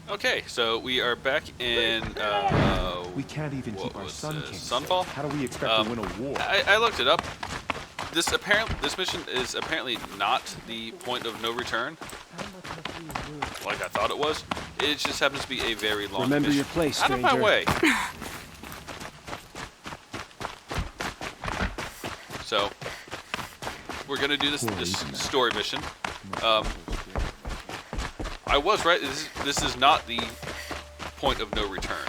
Okay, so we are back in. We can't even What keep our was sun this? king. Sunfall? How do we expect to win a war? I looked it up. This mission is apparently not the point of no return, like I thought it was. It just happens to be a very long Remember mission. your place, Out of my stranger. way. So we're gonna do this story mission. I was right. This is not the point of no return.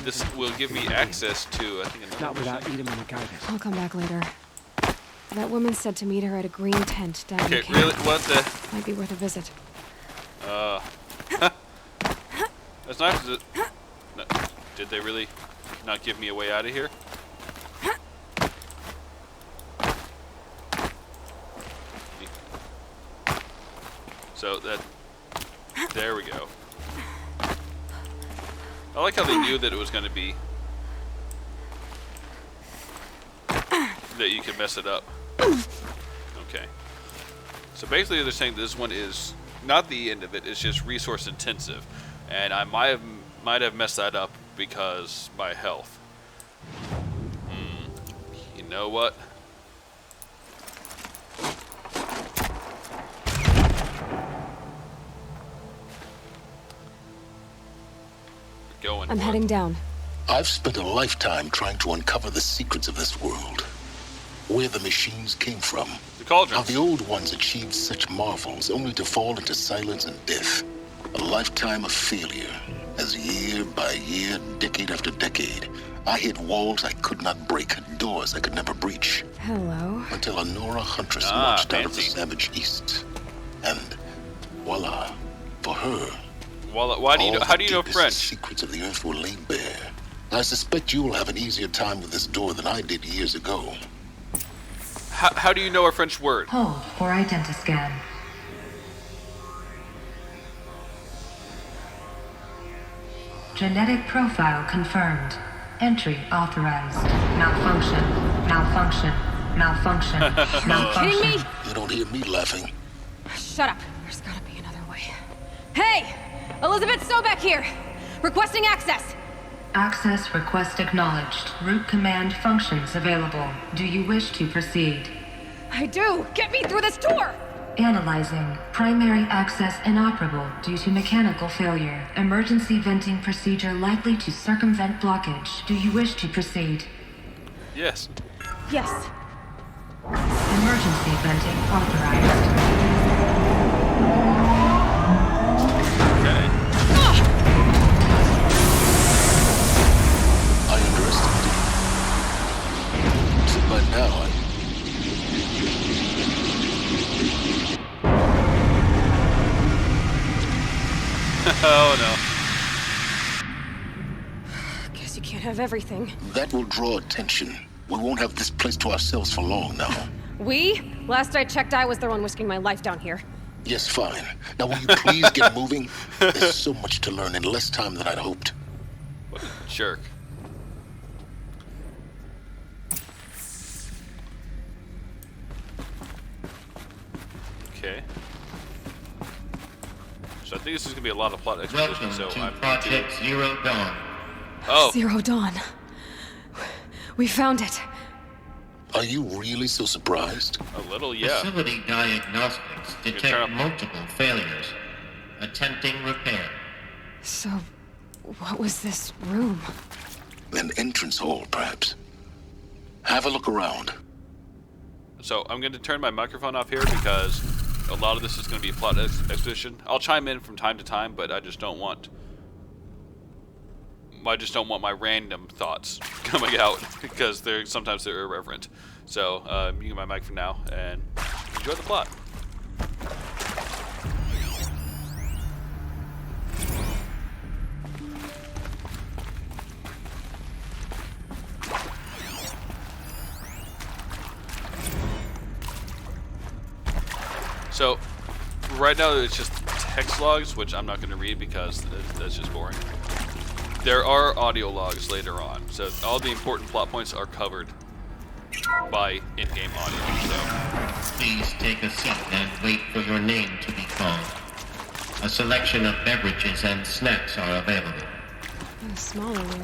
This will give me access to, I think, another Not without mission. Edom and the guidance. I'll come back later. That woman said to meet her at a green tent down in Okay, the camp. really? What the? Might be worth a visit. That's nice. No, did they really not give me a way out of here? So that, there we go. I like how they knew that it was going to be, that you could mess it up. Okay. So basically they're saying this one is not the end of it, it's just resource intensive. And I might have messed that up because my health. You know what? We're going I'm for heading it. down. I've spent a lifetime trying to uncover the secrets of this world. Where the machines came from. The How cauldrons. the old ones achieved such marvels only to fall into silence and death. A lifetime of failure. As year by year, decade after decade, I hit walls I could not break, doors I could never breach. Hello. Until a Nora huntress Ah, marched out of the fancy. savage east. And voila, for her, Well, why do you all know? How the do you know deepest French? secrets of the earth were laid bare. I suspect you will have an easier time with this door than I did years ago. How do you know a French word? Hold for identiscan. Genetic profile confirmed. Entry authorized. Malfunction. Malfunction. Malfunction. Malfunction. Kidding me? You don't hear me laughing. Shut up. There's gotta be another way. Hey! Elizabeth Sobek here! Requesting access! Access request acknowledged. Root command functions available. Do you wish to proceed? I do! Get me through this door! Analyzing. Primary access inoperable due to mechanical failure. Emergency venting procedure likely to circumvent blockage. Do you wish to proceed? Yes. Yes. Emergency venting authorized. Okay. I underestimated you. So by now, Oh no. Guess you can't have everything. that will draw attention. We won't have this place to ourselves for long now. We? Last I checked, I was the one risking my life down here. Yes, fine. Now will you please get moving? There's so much to learn in less time than I'd hoped. What a jerk. Okay. So I think this is gonna be a lot of plot exposition. Welcome So to I'm Project Zero Dawn. Oh, Zero Dawn. We found it. Are you really so surprised? a little, yeah. Facility diagnostics turn detect up. multiple failures. Attempting repair. So, what was this room? An entrance hall, perhaps. Have a look around. So I'm going to turn my microphone off here because a lot of this is going to be plot exposition. I'll chime in from time to time, but I just don't want my random thoughts coming out because sometimes they're irreverent. So you get my mic for now and enjoy the plot. So right now it's just text logs, which I'm not going to read because that's just boring. There are audio logs later on, so all the important plot points are covered by in-game audio. So Please take a seat and wait for your name to be called. A selection of beverages and snacks are available. A smaller one.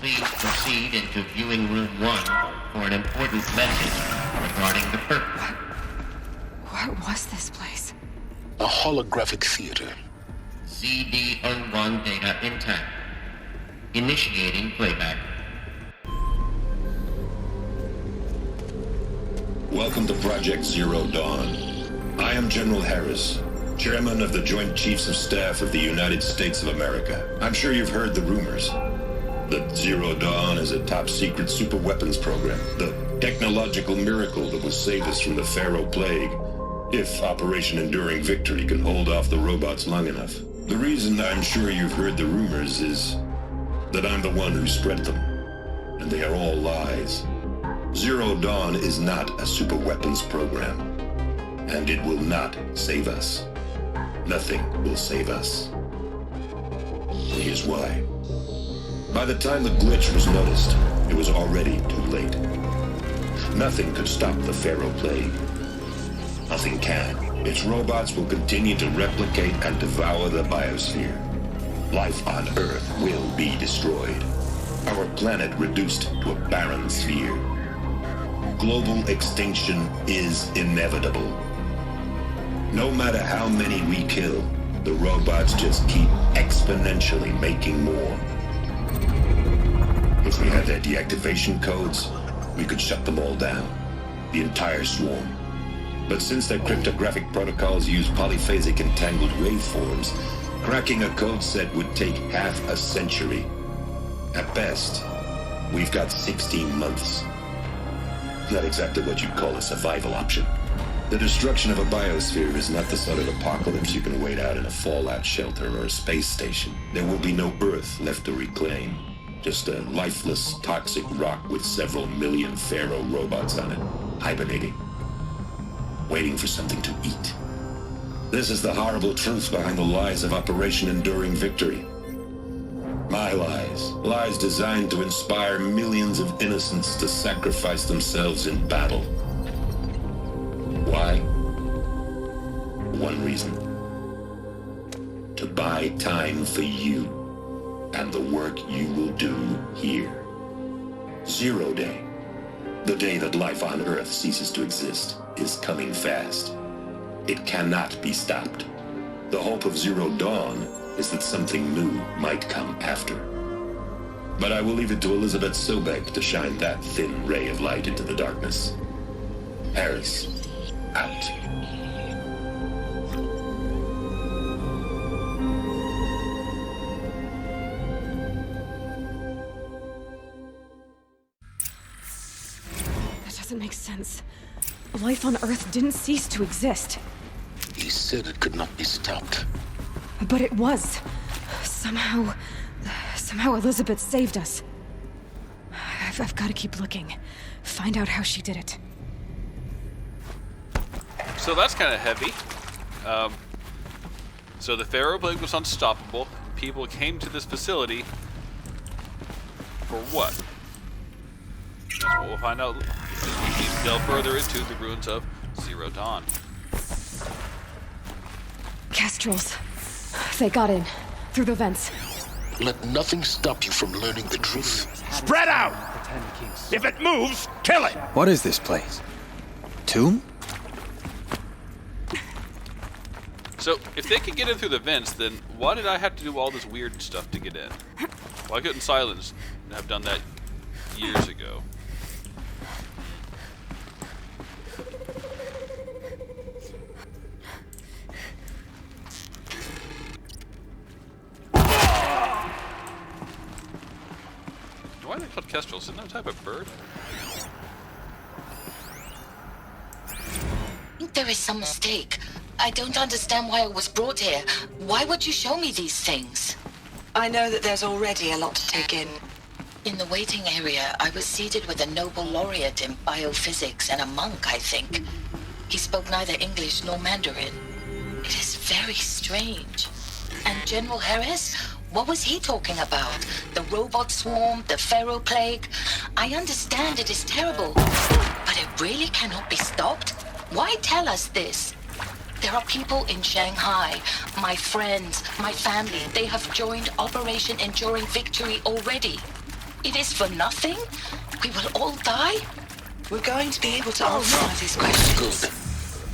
Please proceed into viewing room 1 for an important message regarding the purpose. What was this place? A holographic theater. CD01 data intact. Initiating playback. Welcome to Project Zero Dawn. I am General Harris, Chairman of the Joint Chiefs of Staff of the United States of America. I'm sure you've heard the rumors. That Zero Dawn is a top-secret super-weapons program. The technological miracle that will save us from the Pharaoh Plague, if Operation Enduring Victory can hold off the robots long enough. The reason I'm sure you've heard the rumors is that I'm the one who spread them. And they are all lies. Zero Dawn is not a super-weapons program. And it will not save us. Nothing will save us. Here's why. By the time the glitch was noticed, it was already too late. Nothing could stop the Pharaoh Plague. Nothing can. Its robots will continue to replicate and devour the biosphere. Life on Earth will be destroyed. Our planet reduced to a barren sphere. Global extinction is inevitable. No matter how many we kill, the robots just keep exponentially making more. If we had their deactivation codes, we could shut them all down. The entire swarm. But since their cryptographic protocols use polyphasic entangled waveforms, cracking a code set would take half a century. At best, we've got 16 months. Not exactly what you'd call a survival option. The destruction of a biosphere is not the sort of apocalypse you can wait out in a fallout shelter or a space station. There will be no Earth left to reclaim. Just a lifeless, toxic rock with several million Pharaoh robots on it, hibernating, waiting for something to eat. This is the horrible truth behind the lies of Operation Enduring Victory. My lies. Lies designed to inspire millions of innocents to sacrifice themselves in battle. Why? One reason. To buy time for you. And the work you will do here. Zero Day, the day that life on Earth ceases to exist, is coming fast. It cannot be stopped. The hope of Zero Dawn is that something new might come after. But I will leave it to Elizabeth Sobek to shine that thin ray of light into the darkness. Harris, out. Doesn't make sense. Life on Earth didn't cease to exist. He said it could not be stopped. But it was. Somehow Elizabeth saved us. I've got to keep looking. Find out how she did it. So that's kind of heavy. So the Pharaoh Plague was unstoppable. People came to this facility for what? That's what we'll find out as we delve further into the ruins of Zero Dawn. Kestrels. They got in. Through the vents. Let nothing stop you from learning the truth. Spread out! If it moves, kill it! What is this place? Tomb? So, if they could get in through the vents, then why did I have to do all this weird stuff to get in? Why couldn't Silence have done that years ago? Why are they called kestrels? Isn't that a type of bird? There is some mistake. I don't understand why I was brought here. Why would you show me these things? I know that there's already a lot to take in. In the waiting area, I was seated with a Nobel laureate in biophysics and a monk, I think. He spoke neither English nor Mandarin. It is very strange. And General Harris? What was he talking about? The robot swarm, the Pharaoh plague? I understand it is terrible, but it really cannot be stopped? Why tell us this? There are people in Shanghai, my friends, my family. They have joined Operation Enduring Victory already. It is for nothing? We will all die? We're going to be able to answer all of these questions. Good.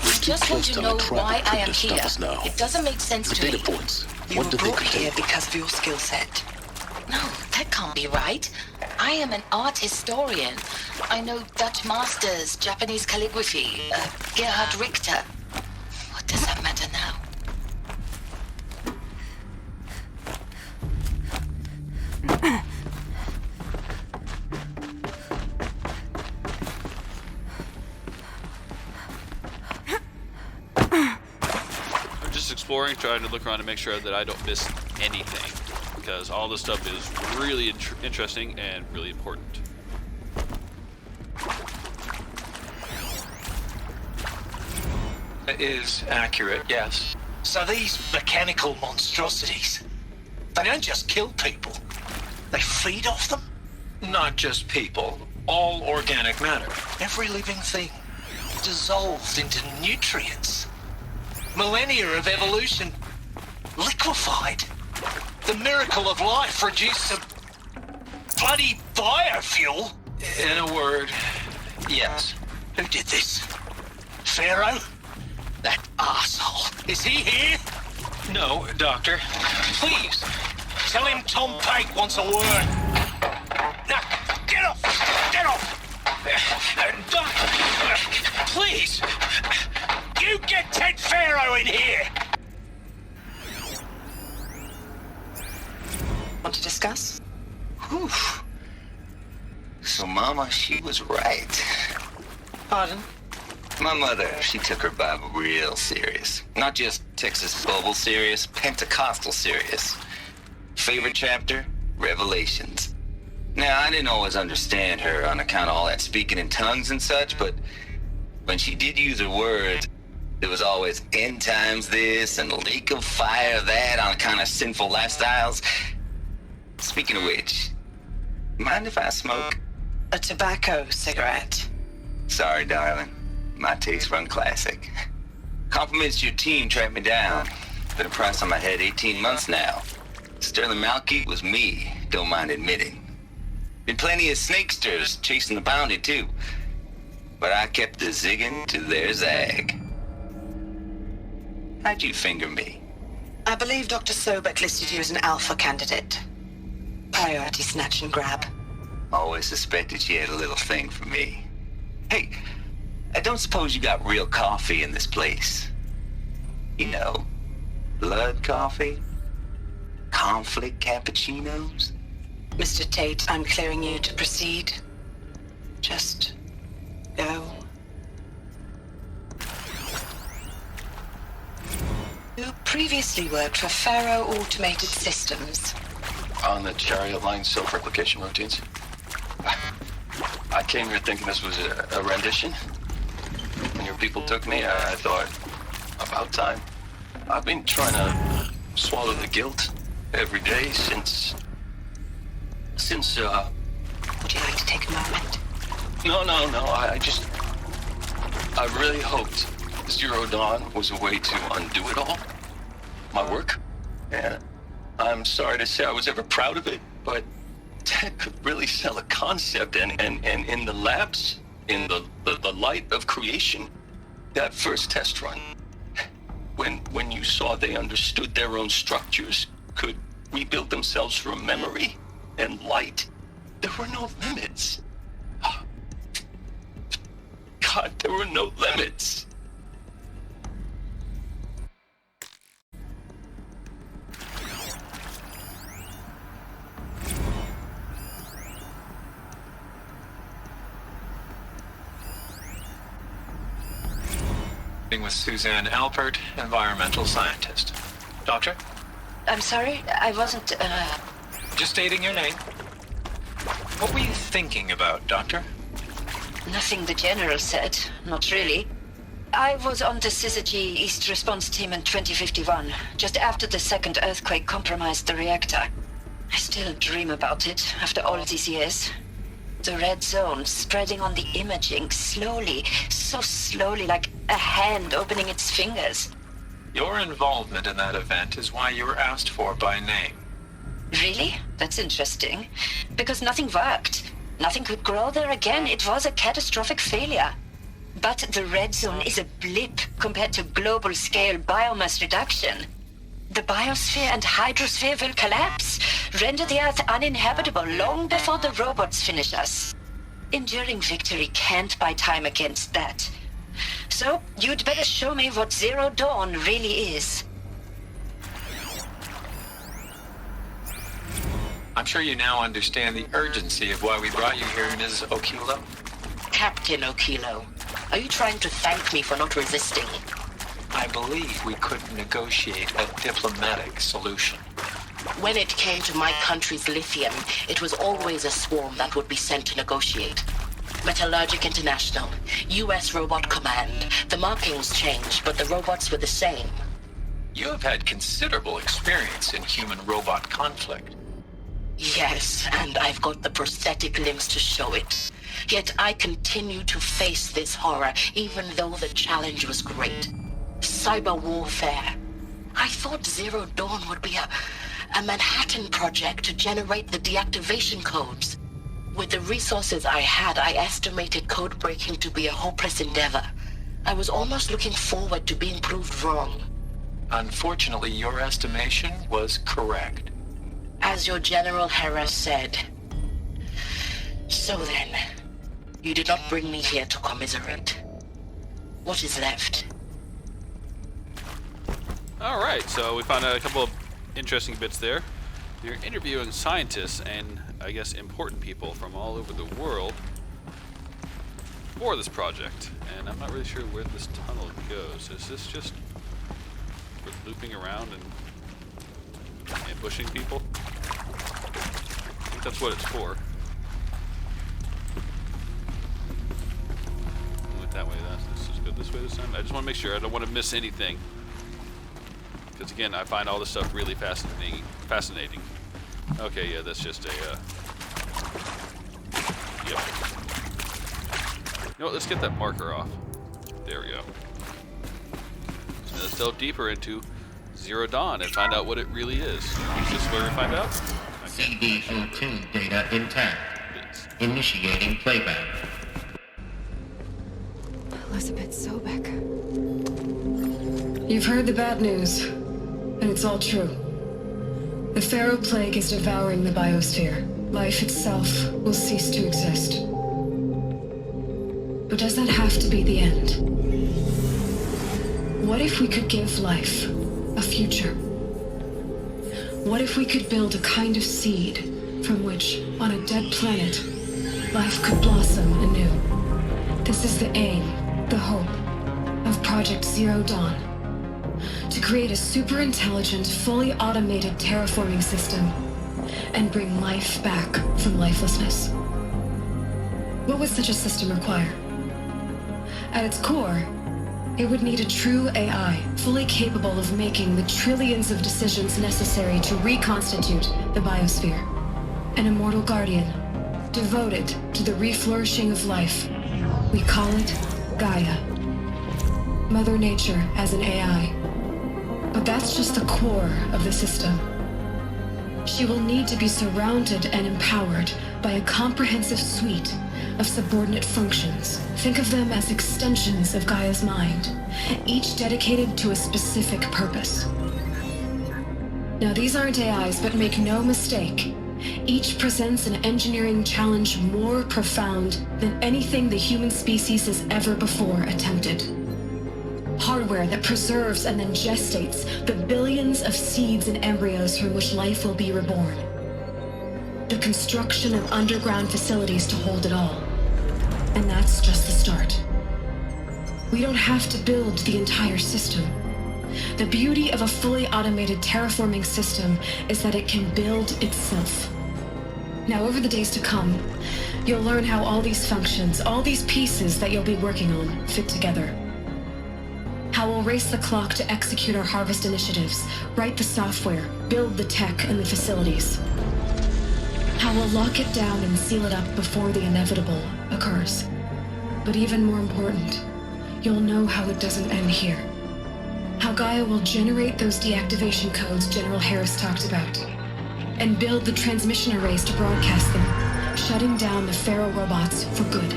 I just want to know why I am here. It doesn't make sense The to me. data points. You What were do they brought here contain? because of your skill set. No, that can't be right. I am an art historian. I know Dutch masters, Japanese calligraphy, Gerhard Richter. What does that matter now? I'm just exploring, trying to look around to make sure that I don't miss anything, because all this stuff is really interesting and really important. It is accurate, yes. So these mechanical monstrosities, they don't just kill people. They feed off them? Not just people. All organic matter. Every living thing. Dissolved into nutrients. Millennia of evolution liquefied. The miracle of life reduced to bloody biofuel. In a word, yes. Who did this? Pharaoh? That asshole. Is he here? No, Doctor. Please, tell him Tom Pike wants a word. Now, get off! Get off! Doctor, please! You get Ted Pharaoh in here! Want to discuss? Whew. So Mama, she was right. Pardon? My mother, she took her Bible real serious. Not just Texas Bible serious, Pentecostal serious. Favorite chapter? Revelations. Now, I didn't always understand her on account of all that speaking in tongues and such, but when she did use her words, there was always end times this and lake of fire that on account of sinful lifestyles. Speaking of which, mind if I smoke? A tobacco cigarette. Sorry, darling. My taste run classic. Compliments to your team tracked me down. Been a price on my head 18 months now. Sterling Malky was me, don't mind admitting. Been plenty of snakesters chasing the bounty too. But I kept the zigging to their zag. How'd you finger me? I believe Dr. Sobek listed you as an alpha candidate. Priority snatch and grab. Always suspected she had a little thing for me. Hey, I don't suppose you got real coffee in this place. You know, blood coffee? Conflict cappuccinos? Mr. Tate, I'm clearing you to proceed. Just go. You previously worked for Pharaoh Automated Systems. On the Chariot Line self-replication routines. I came here thinking this was a rendition. When your people took me, I thought, about time. I've been trying to swallow the guilt every day since... Would you like to take a moment? No, I really hoped Zero Dawn was a way to undo it all. My work. And I'm sorry to say I was ever proud of it, but Ted could really sell a concept, and in the labs, in the light of creation, that first test run, when you saw they understood their own structures, could rebuild themselves from memory and light, there were no limits. God, there were no limits. With Suzanne Alpert, environmental scientist. Doctor? I'm sorry, I wasn't, Just stating your name. What were you thinking about, Doctor? Nothing the General said. Not really. I was on the Syzygy East Response Team in 2051, just after the second earthquake compromised the reactor. I still dream about it, after all these years. The red zone spreading on the imaging, slowly, so slowly, like a hand opening its fingers. Your involvement in that event is why you were asked for by name. Really? That's interesting. Because nothing worked. Nothing could grow there again. It was a catastrophic failure. But the red zone is a blip compared to global-scale biomass reduction. The biosphere and hydrosphere will collapse, render the Earth uninhabitable long before the robots finish us. Enduring victory can't buy time against that. So, you'd better show me what Zero Dawn really is. I'm sure you now understand the urgency of why we brought you here, Ms. Okilo. Captain Okilo, are you trying to thank me for not resisting? I believe we could negotiate a diplomatic solution. When it came to my country's lithium, it was always a swarm that would be sent to negotiate. Metallurgic International, U.S. Robot Command. The markings changed, but the robots were the same. You have had considerable experience in human-robot conflict. Yes, and I've got the prosthetic limbs to show it. Yet I continue to face this horror, even though the challenge was great. Cyber warfare. I thought Zero Dawn would be a Manhattan project to generate the deactivation codes. With the resources I had, I estimated code breaking to be a hopeless endeavor. I was almost looking forward to being proved wrong. Unfortunately, your estimation was correct. As your General Harris said. So then, you did not bring me here to commiserate. What is left? Alright, so we found out a couple of interesting bits there. You're interviewing scientists and, I guess, important people from all over the world for this project. And I'm not really sure where this tunnel goes. Is this just looping around and ambushing people? I think that's what it's for. I went that way. This is good this way this time. I just want to make sure I don't want to miss anything. Because again, I find all this stuff really fascinating. Okay, yeah, that's just a, yep. You know what, let's get that marker off. There we go. So let's delve deeper into Zero Dawn and find out what it really is. Is this where we find out? CD02 data intact. Initiating playback. Elizabeth Sobek. You've heard the bad news, and it's all true. The Pharaoh Plague is devouring the biosphere. Life itself will cease to exist. But does that have to be the end? What if we could give life a future? What if we could build a kind of seed from which, on a dead planet, life could blossom anew? This is the aim, the hope, of Project Zero Dawn. To create a super-intelligent, fully automated terraforming system and bring life back from lifelessness. What would such a system require? At its core, it would need a true AI, fully capable of making the trillions of decisions necessary to reconstitute the biosphere. An immortal guardian, devoted to the reflourishing of life. We call it Gaia. Mother Nature as an AI. But that's just the core of the system. She will need to be surrounded and empowered by a comprehensive suite of subordinate functions. Think of them as extensions of Gaia's mind, each dedicated to a specific purpose. Now, these aren't AIs, but make no mistake, each presents an engineering challenge more profound than anything the human species has ever before attempted. Hardware that preserves and then gestates the billions of seeds and embryos from which life will be reborn. The construction of underground facilities to hold it all. And that's just the start. We don't have to build the entire system. The beauty of a fully automated terraforming system is that it can build itself. Now, over the days to come, you'll learn how all these functions, all these pieces that you'll be working on, fit together. How we'll race the clock to execute our harvest initiatives, write the software, build the tech and the facilities. How we'll lock it down and seal it up before the inevitable occurs. But even more important, you'll know how it doesn't end here. How Gaia will generate those deactivation codes General Harris talked about, and build the transmission arrays to broadcast them, shutting down the Pharaoh robots for good.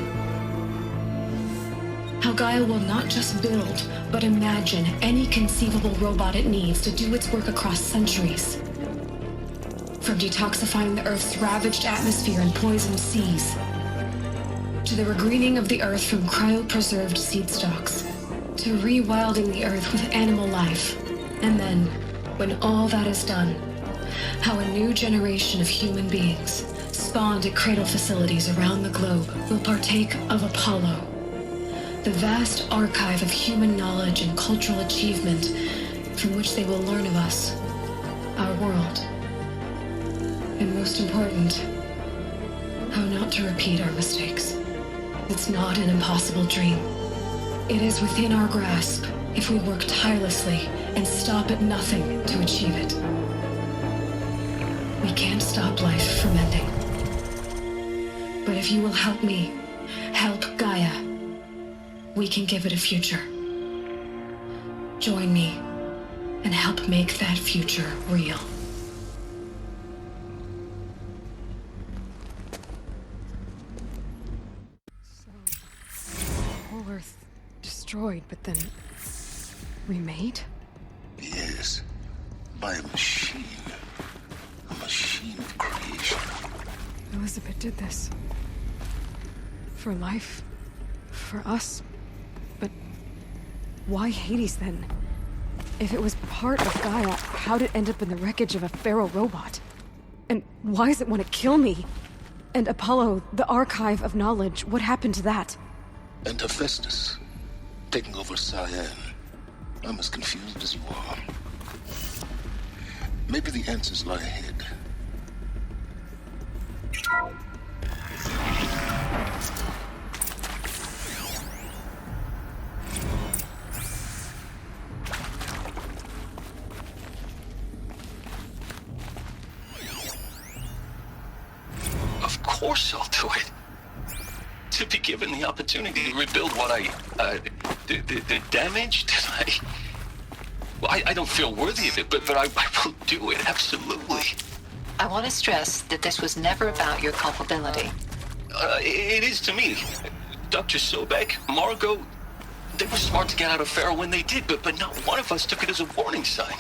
How Gaia will not just build, but imagine any conceivable robot it needs to do its work across centuries. From detoxifying the Earth's ravaged atmosphere and poisoned seas, to the regreening of the Earth from cryopreserved seed stalks, to rewilding the Earth with animal life. And then, when all that is done, how a new generation of human beings, spawned at cradle facilities around the globe, will partake of Apollo, the vast archive of human knowledge and cultural achievement from which they will learn of us, our world. And most important, how not to repeat our mistakes. It's not an impossible dream. It is within our grasp if we work tirelessly and stop at nothing to achieve it. We can't stop life from ending. But if you will help me, help Gaia, we can give it a future. Join me and help make that future real. Whole Earth destroyed, but then remade? Yes, by a machine. A machine of creation. Elizabeth did this. For life. For us. But why Hades then? If it was part of Gaia, how'd it end up in the wreckage of a Pharaoh robot? And why does it want to kill me? And Apollo, the archive of knowledge, what happened to that? And Hephaestus, taking over Cyan. I'm as confused as you are. Maybe the answers lie ahead. Of course I'll do it. To be given the opportunity to rebuild what the damage that I don't feel worthy of it, but I will do it, absolutely. I want to stress that this was never about your culpability. It is to me. Dr. Sobek, Margot, they were smart to get out of Pharaoh when they did, but not one of us took it as a warning sign.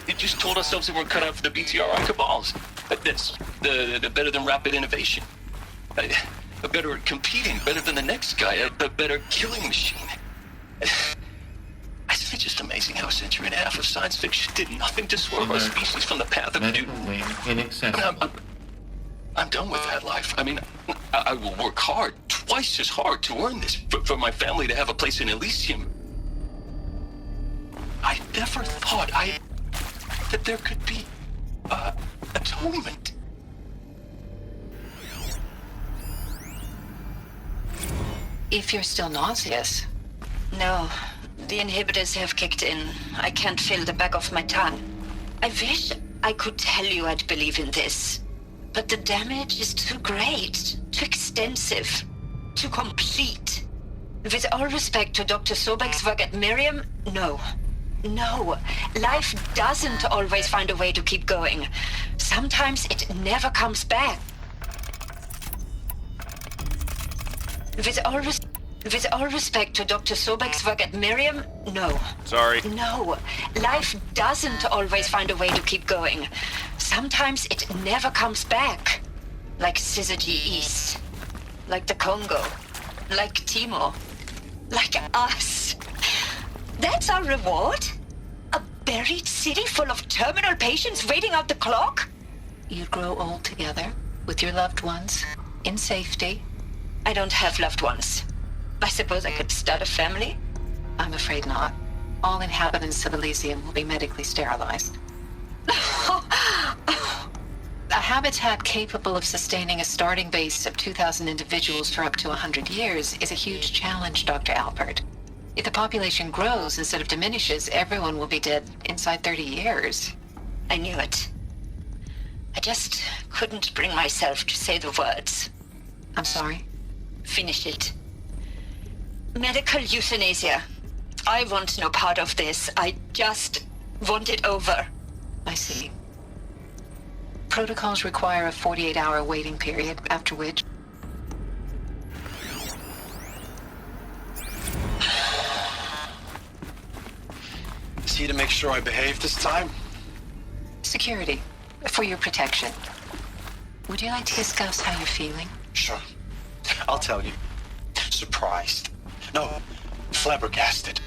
It just told ourselves that we're cut out for the BTRI cabals. That's the better than rapid innovation. Better at competing, better than the next guy, a better killing machine. It's just amazing how a century and a half of science fiction did nothing to swerve our species from the path of duty. I'm done with that life. I mean, I will work hard, twice as hard, to earn this, for my family to have a place in Elysium. I never thought that there could be atonement. If you're still nauseous. No, the inhibitors have kicked in. I can't feel the back of my tongue. I wish I could tell you I'd believe in this. But the damage is too great, too extensive, too complete. With all respect to Dr. Sobek's work at Miriam, no. No, life doesn't always find a way to keep going. Sometimes it never comes back. With all respect to Dr. Sobek's work at Miriam, no. Sorry. No, life doesn't always find a way to keep going. Sometimes it never comes back. Like Syzygy East. Like the Congo. Like Timor. Like us. That's our reward? A buried city full of terminal patients waiting out the clock? You grow old together, with your loved ones, in safety. I don't have loved ones. I suppose I could start a family. I'm afraid not. All inhabitants of Elysium will be medically sterilized. A habitat capable of sustaining a starting base of 2,000 individuals for up to 100 years is a huge challenge, Dr. Alpert. If the population grows instead of diminishes, everyone will be dead inside 30 years. I knew it. I just couldn't bring myself to say the words. I'm sorry? Finish it. Medical euthanasia. I want no part of this. I just want it over. I see. Protocols require a 48-hour waiting period, after which... Is he to make sure I behave this time? Security. For your protection. Would you like to discuss how you're feeling? Sure. I'll tell you. Surprised. No, flabbergasted.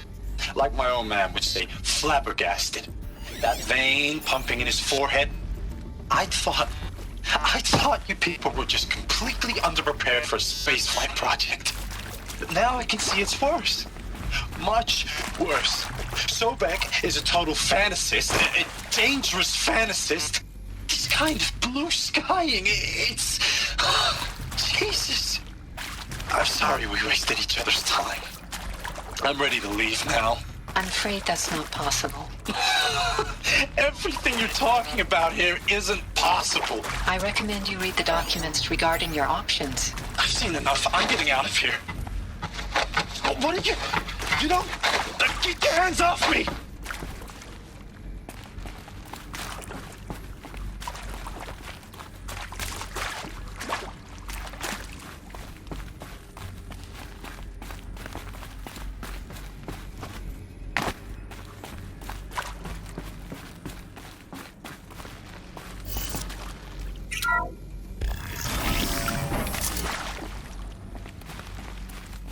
Like my old man would say, flabbergasted. That vein pumping in his forehead. I thought you people were just completely underprepared for a spaceflight project. But now I can see it's worse. Much worse. Sobek is a total fantasist, a dangerous fantasist. This kind of blue skying, it's... Jesus. I'm sorry we wasted each other's time. I'm ready to leave now. I'm afraid that's not possible. Everything you're talking about here isn't possible. I recommend you read the documents regarding your options. I've seen enough. I'm getting out of here. What did you... You don't... Get your hands off me!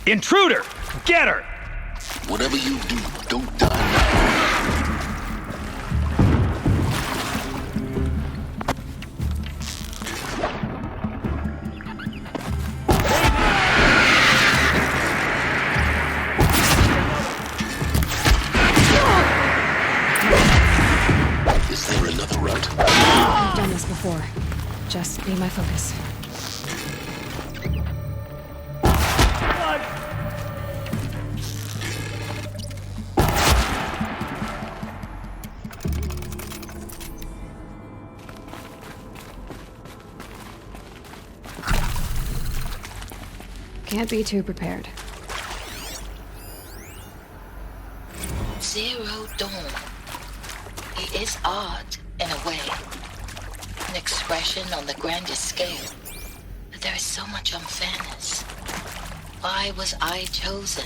Intruder! Get her! Whatever you do, don't die now. Is there another route? I've done this before. Just be my focus. Can't be too prepared. Zero Dawn. It is art, in a way. An expression on the grandest scale. But there is so much unfairness. Why was I chosen?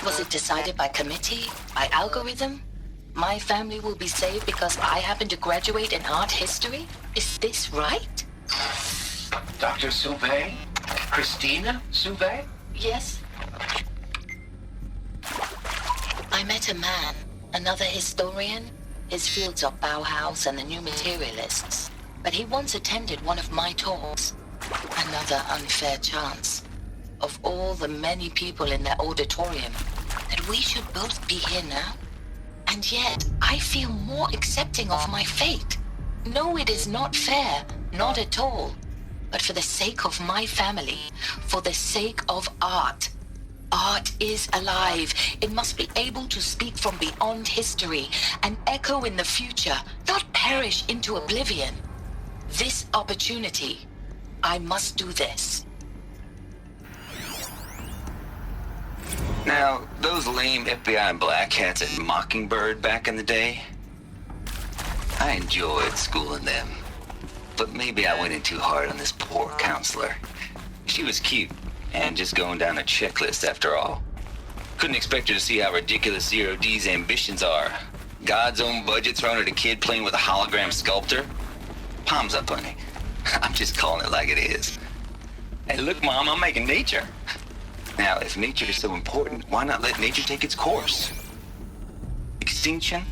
Was it decided by committee? By algorithm? My family will be saved because I happen to graduate in art history? Is this right? Dr. Soubet? Christina Soubet? Yes. I met a man, another historian. His fields are Bauhaus and the New Materialists. But he once attended one of my talks. Another unfair chance. Of all the many people in that auditorium, that we should both be here now. And yet, I feel more accepting of my fate. No, it is not fair. Not at all. But for the sake of my family, for the sake of art. Art is alive. It must be able to speak from beyond history and echo in the future, not perish into oblivion. This opportunity, I must do this. Now, those lame FBI black hats at Mockingbird back in the day, I enjoyed schooling them. But maybe I went in too hard on this poor counselor. She was cute, and just going down a checklist after all. Couldn't expect her to see how ridiculous Zero D's ambitions are. God's own budget thrown at a kid playing with a hologram sculptor? Palms up, honey. I'm just calling it like it is. Hey, look, Mom, I'm making nature. Now, if nature is so important, why not let nature take its course? Extinction?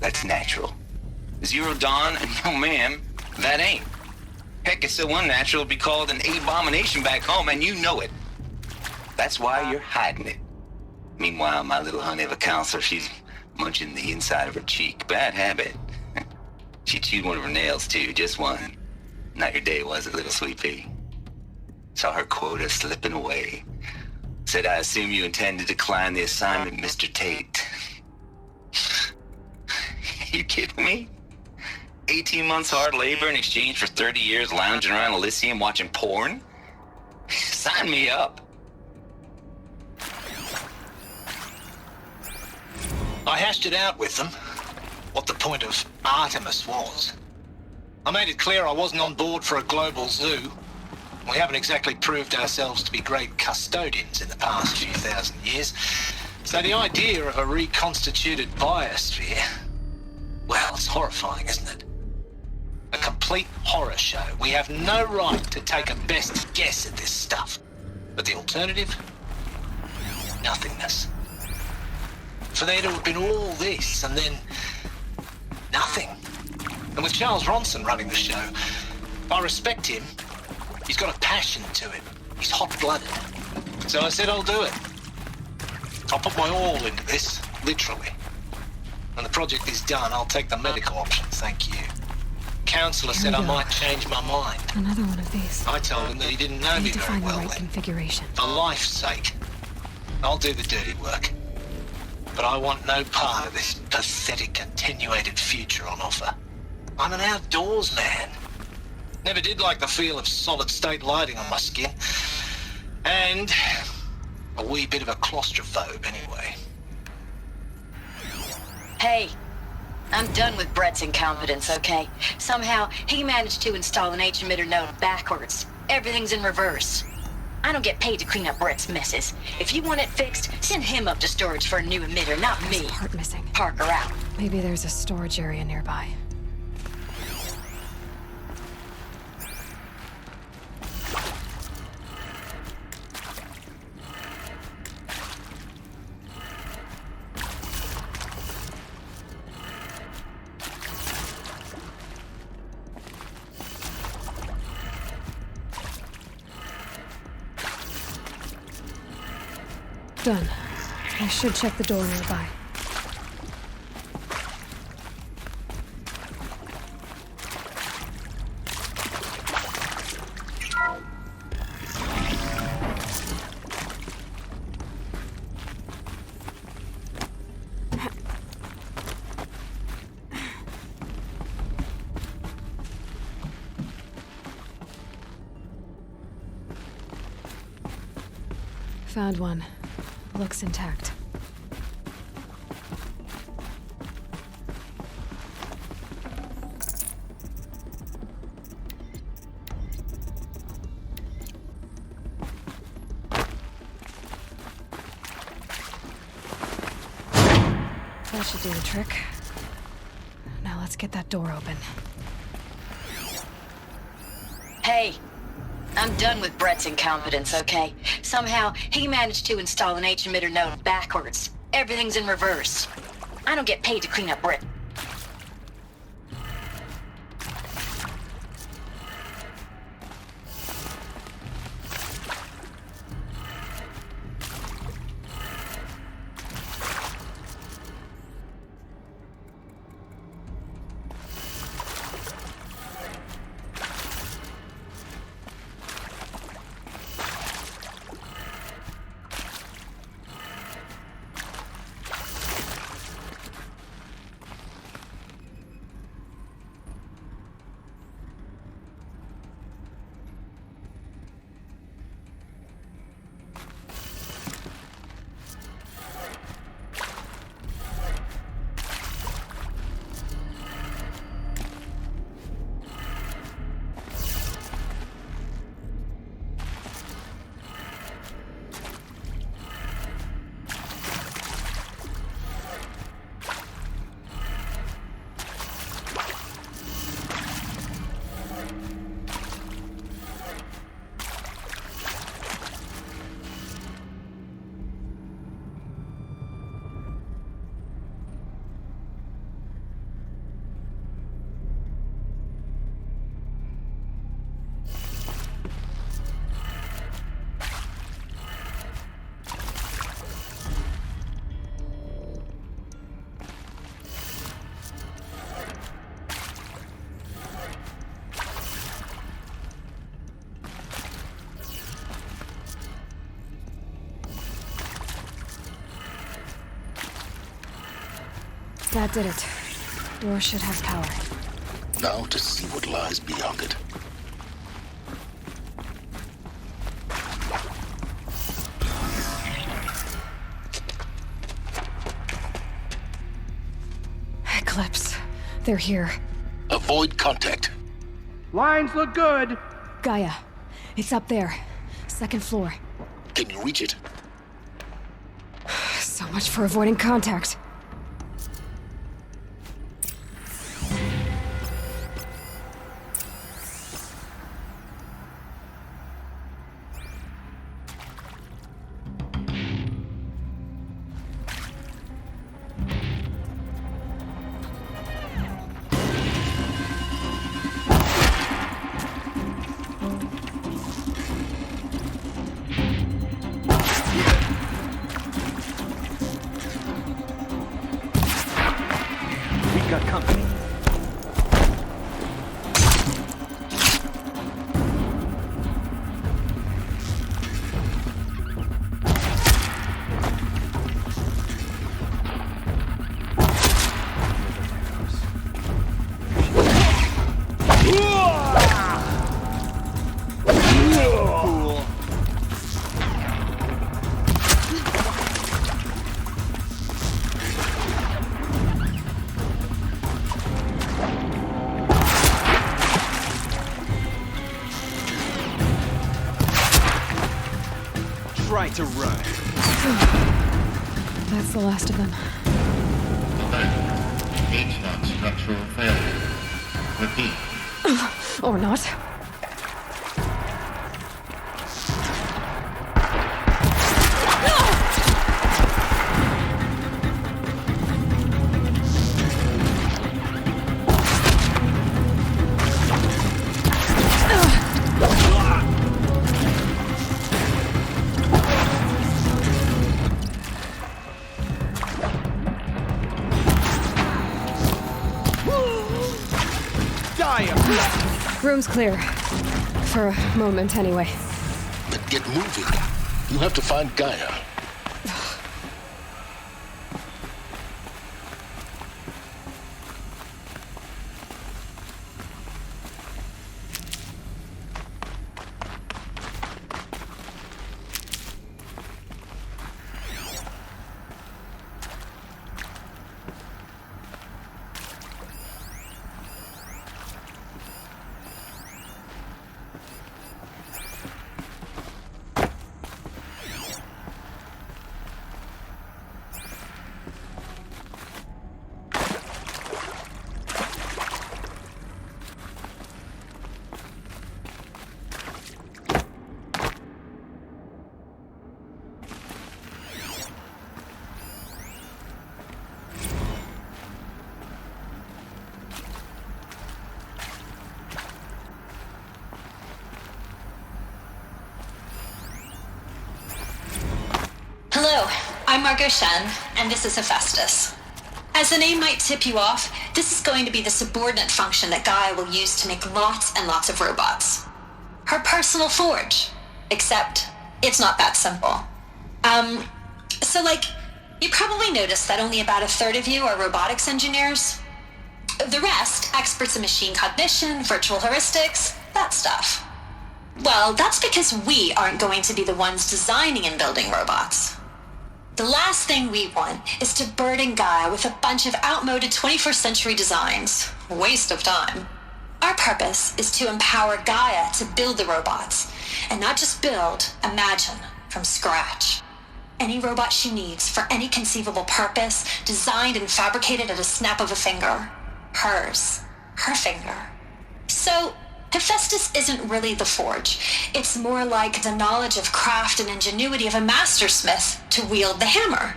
That's natural. Zero Dawn? No, ma'am. That ain't. Heck, it's so unnatural to be called an abomination back home, and you know it. That's why you're hiding it. Meanwhile, my little honey of a counselor, she's munching the inside of her cheek. Bad habit. She chewed one of her nails, too, just one. Not your day, was it, little sweet pea? Saw her quota slipping away. Said, I assume you intend to decline the assignment, Mr. Tate. You kidding me? 18 months hard labor in exchange for 30 years lounging around Elysium watching porn? Sign me up. I hashed it out with them, what the point of Artemis was. I made it clear I wasn't on board for a global zoo. We haven't exactly proved ourselves to be great custodians in the past few thousand years. So the idea of a reconstituted biosphere, well, it's horrifying, isn't it? A complete horror show. We have no right to take a best guess at this stuff. But the alternative? Nothingness. For there to have been all this and then nothing. And with Charles Ronson running the show, I respect him. He's got a passion to him. He's hot-blooded. So I said I'll do it. I'll put my all into this, literally. When the project is done, I'll take the medical option, thank you. Counselor said I might change my mind. Another one of these. I told him that he didn't know I me need to very find well the right then. configuration. For life's sake. I'll do the dirty work. But I want no part of this pathetic attenuated future on offer. I'm an outdoors man. Never did like the feel of solid state lighting on my skin. And a wee bit of a claustrophobe anyway. Hey, I'm done with Brett's incompetence, okay? Somehow, he managed to install an H-emitter node backwards. Everything's in reverse. I don't get paid to clean up Brett's messes. If you want it fixed, send him up to storage for a new emitter, not me. There's a part missing. Parker out. Maybe there's a storage area nearby. Done. I should check the door nearby. Found one. Looks intact. That should do the trick. Now let's get that door open. Hey, I'm done with Brett's incompetence, okay? Somehow, he managed to install an H-emitter node backwards. Everything's in reverse. I don't get paid to clean up Brett. That did it. Door should have power. Now to see what lies beyond it. Eclipse. They're here. Avoid contact. Lines look good. Gaia. It's up there. Second floor. Can you reach it? So much for avoiding contact. Got company. Try to run. That's the last of them. HVAC structural failure. Repeat. Or not. Room's clear. For a moment, anyway. But get moving. You have to find Gaia. Hello, I'm Margot Shen, and this is Hephaestus. As the name might tip you off, this is going to be the subordinate function that Gaia will use to make lots and lots of robots. Her personal forge. Except, it's not that simple. You probably noticed that only about a third of you are robotics engineers. The rest, experts in machine cognition, virtual heuristics, that stuff. Well, that's because we aren't going to be the ones designing and building robots. The last thing we want is to burden Gaia with a bunch of outmoded 21st century designs. Waste of time. Our purpose is to empower Gaia to build the robots, and not just build, imagine, from scratch. Any robot she needs for any conceivable purpose, designed and fabricated at a snap of a finger. Hers. Her finger. So, Hephaestus isn't really the forge. It's more like the knowledge of craft and ingenuity of a mastersmith to wield the hammer.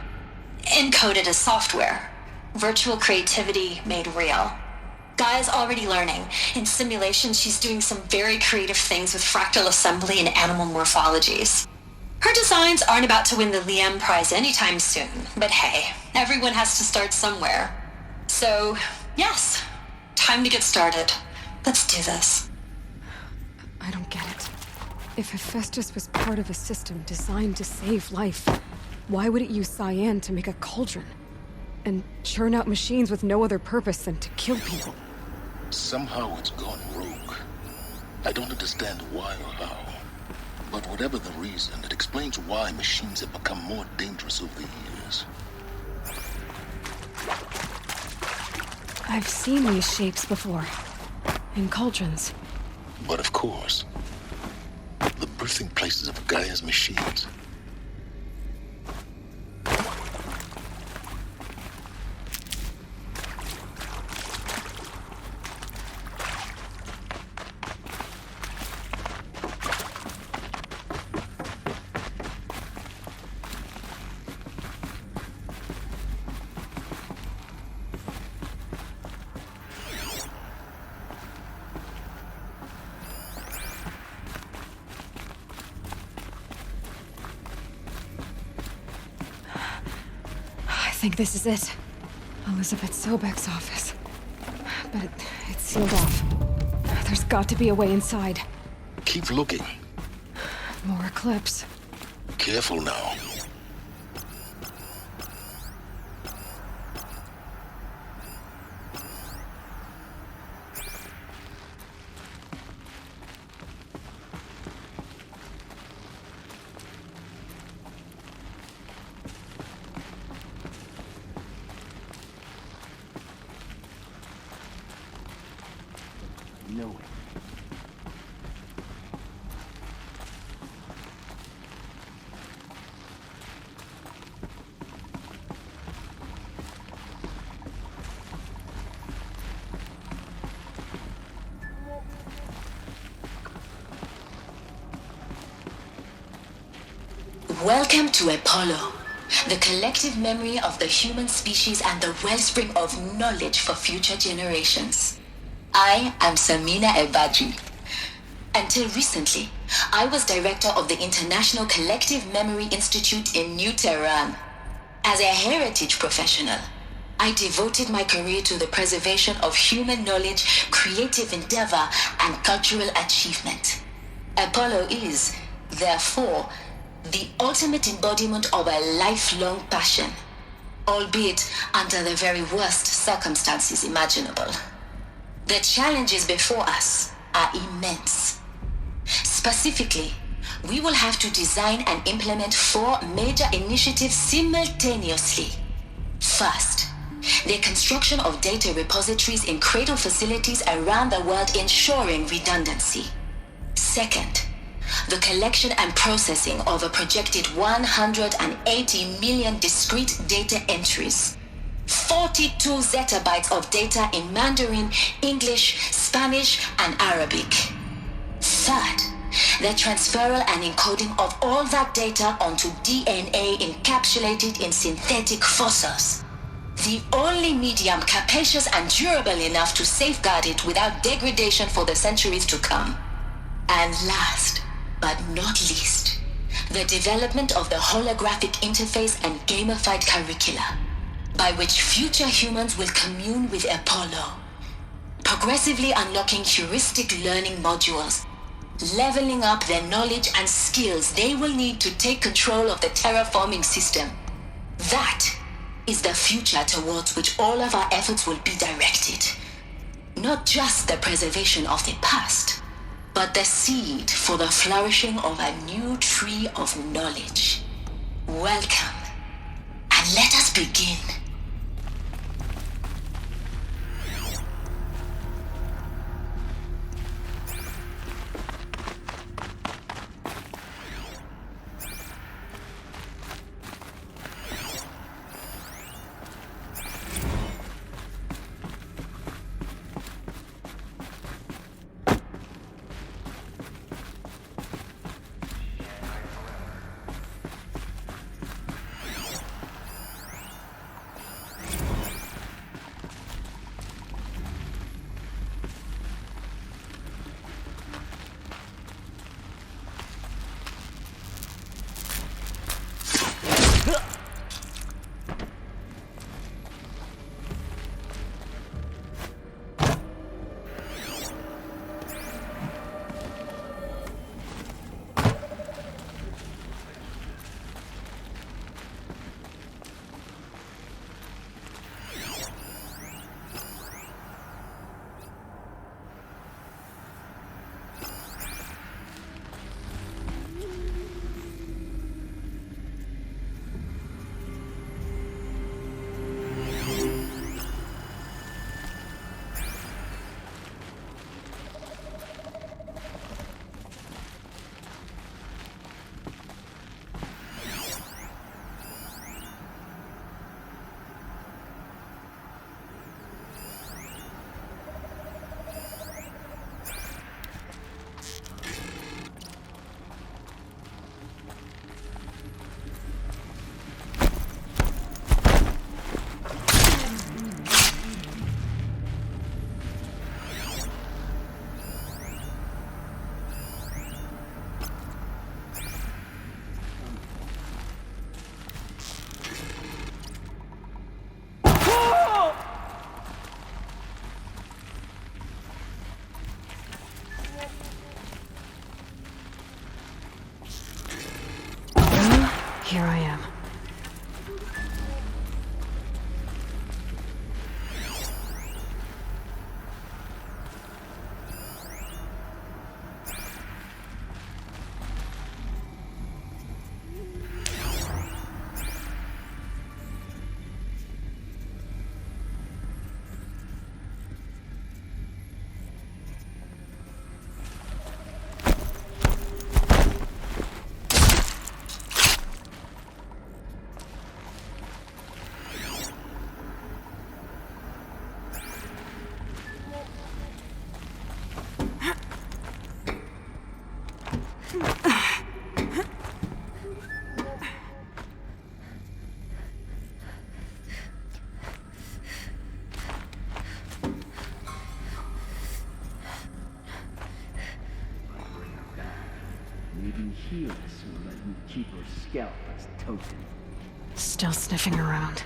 Encoded as software. Virtual creativity made real. Gaia's already learning. In simulation, she's doing some very creative things with fractal assembly and animal morphologies. Her designs aren't about to win the Liam Prize anytime soon, but hey, everyone has to start somewhere. So, yes, time to get started. Let's do this. I don't get it. If Hephaestus was part of a system designed to save life, why would it use cyan to make a cauldron? and churn out machines with no other purpose than to kill people. Somehow it's gone rogue. I don't understand why or how. But whatever the reason, it explains why machines have become more dangerous over the years. I've seen these shapes before. In cauldrons. But of course, the birthing places of Gaia's machines. I think this is it. Elizabeth Sobek's office. But it's sealed off. There's got to be a way inside. Keep looking. More Eclipse. Careful now. No. Welcome to Apollo, the collective memory of the human species and the wellspring of knowledge for future generations. I am Samina Ebadji. Until recently, I was director of the International Collective Memory Institute in New Tehran. As a heritage professional, I devoted my career to the preservation of human knowledge, creative endeavor, and cultural achievement. Apollo is, therefore, the ultimate embodiment of a lifelong passion, albeit under the very worst circumstances imaginable. The challenges before us are immense. Specifically, we will have to design and implement 4 major initiatives simultaneously. First, the construction of data repositories in cradle facilities around the world ensuring redundancy. Second, the collection and processing of a projected 180 million discrete data entries. 42 zettabytes of data in Mandarin, English, Spanish, and Arabic. Third, the transferal and encoding of all that data onto DNA encapsulated in synthetic fossils. The only medium capacious and durable enough to safeguard it without degradation for the centuries to come. And last, but not least, the development of the holographic interface and gamified curricula, by which future humans will commune with Apollo, progressively unlocking heuristic learning modules, leveling up their knowledge and skills they will need to take control of the terraforming system. That is the future towards which all of our efforts will be directed. Not just the preservation of the past, but the seed for the flourishing of a new tree of knowledge. Welcome, and let us begin. you heal us or let you keep your scalp as token? Still sniffing around.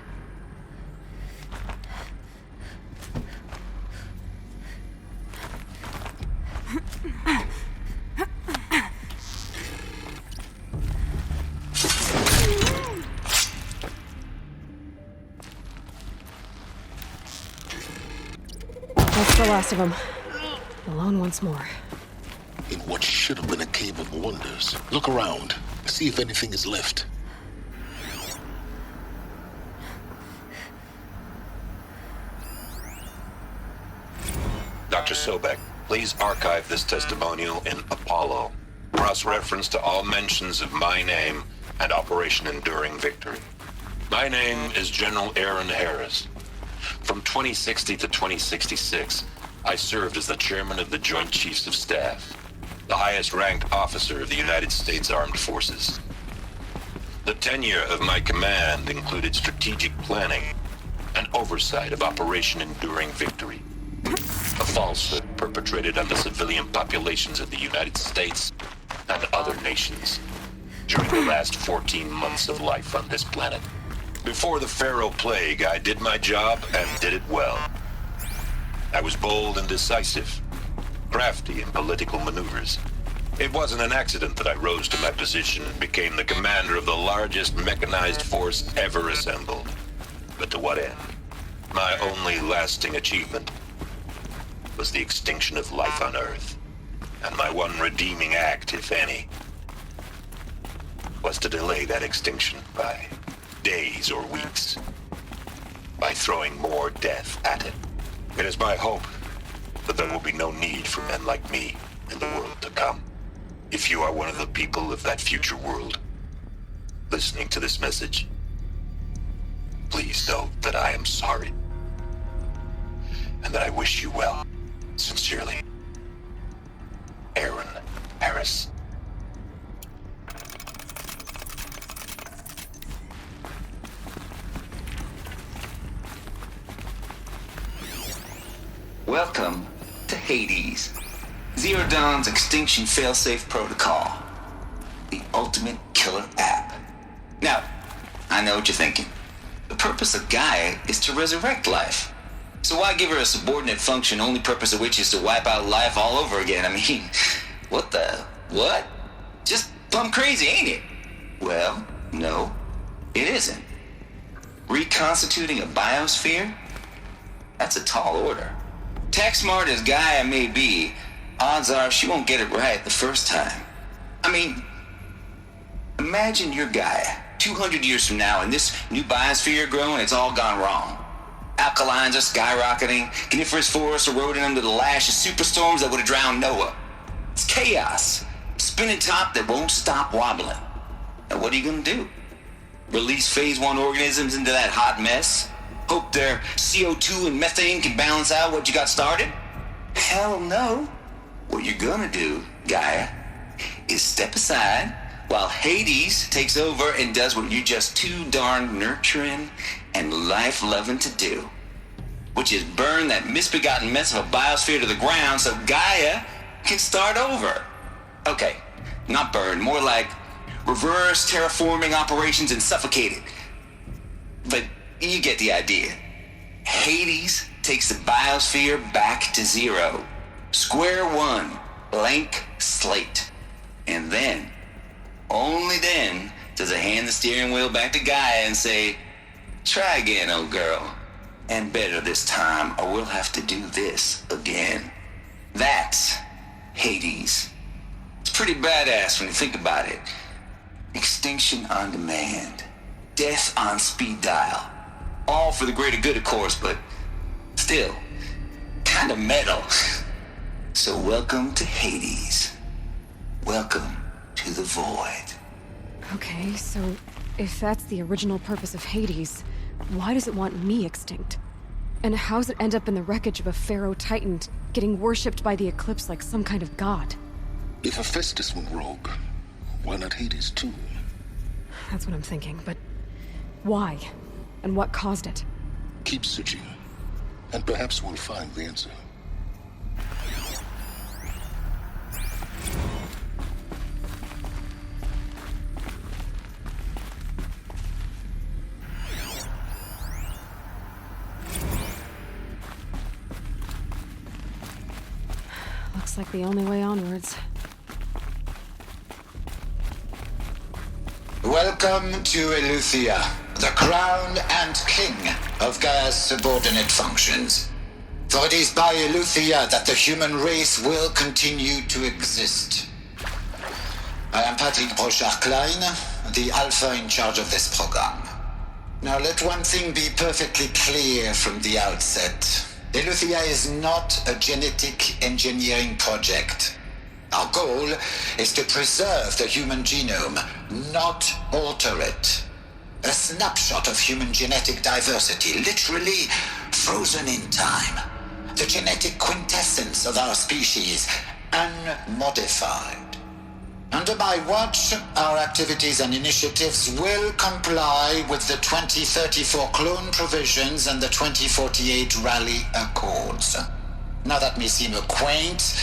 That's the last of them. Alone once more. In what should have been a cave of wonders. Look around. See if anything is left. Dr. Sobek, please archive this testimonial in Apollo. Cross-reference to all mentions of my name and Operation Enduring Victory. My name is General Aaron Harris. From 2060 to 2066, I served as the chairman of the Joint Chiefs of Staff, the highest-ranked officer of the United States Armed Forces. The tenure of my command included strategic planning and oversight of Operation Enduring Victory, a falsehood perpetrated on the civilian populations of the United States and other nations during the last 14 months of life on this planet. Before the Pharaoh Plague, I did my job and did it well. I was bold and decisive, crafty in political maneuvers. It wasn't an accident that I rose to my position and became the commander of the largest mechanized force ever assembled. But to what end? My only lasting achievement was the extinction of life on Earth. And my one redeeming act, if any, was to delay that extinction by days or weeks, by throwing more death at it. It is my hope that there will be no need for men like me in the world to come. If you are one of the people of that future world listening to this message, please know that I am sorry and that I wish you well. Sincerely, Aaron Harris. Welcome to Hades, Zero Dawn's extinction failsafe protocol, the ultimate killer app. Now, I know what you're thinking. The purpose of Gaia is to resurrect life. So why give her a subordinate function, only purpose of which is to wipe out life all over again? I mean, what? Just plumb crazy, ain't it? Well, no, it isn't. Reconstituting a biosphere? That's a tall order. Tech smart as Gaia may be, odds are she won't get it right the first time. I mean, imagine you're Gaia 200 years from now and this new biosphere growing, it's all gone wrong. Alkalines are skyrocketing, coniferous forests eroding under the lash of superstorms that would have drowned Noah. It's chaos, spinning top that won't stop wobbling. And what are you gonna do? Release phase 1 organisms into that hot mess? Hope their CO2 and methane can balance out what you got started? Hell no. What you're gonna do, Gaia, is step aside while Hades takes over and does what you're just too darn nurturing and life-loving to do, which is burn that misbegotten mess of a biosphere to the ground so Gaia can start over. Okay, not burn, more like reverse terraforming operations and suffocate it. But you get the idea. Hades takes the biosphere back to zero. Square one, blank slate. And then, only then, does it hand the steering wheel back to Gaia and say, try again, old girl. And better this time, or we'll have to do this again. That's Hades. It's pretty badass when you think about it. Extinction on demand. Death on speed dial. All for the greater good, of course, but still, kind of metal. So welcome to Hades. Welcome to the void. Okay, so if that's the original purpose of Hades, why does it want me extinct? And how's it end up in the wreckage of a Pharaoh Titan, getting worshipped by the Eclipse like some kind of god? If Hephaestus went rogue, why not Hades too? That's what I'm thinking, but why? And what caused it? Keep searching, and perhaps we'll find the answer. Looks like the only way onwards. Welcome to Eleuthia, the crown and king of Gaia's subordinate functions. For it is by Eleuthia that the human race will continue to exist. I am Patrick Brochard-Klein, the Alpha in charge of this program. Now let one thing be perfectly clear from the outset. Eleuthia is not a genetic engineering project. Our goal is to preserve the human genome, not alter it. A snapshot of human genetic diversity, literally frozen in time. The genetic quintessence of our species, unmodified. Under my watch, our activities and initiatives will comply with the 2034 clone provisions and the 2048 Raleigh Accords. Now that may seem a quaint,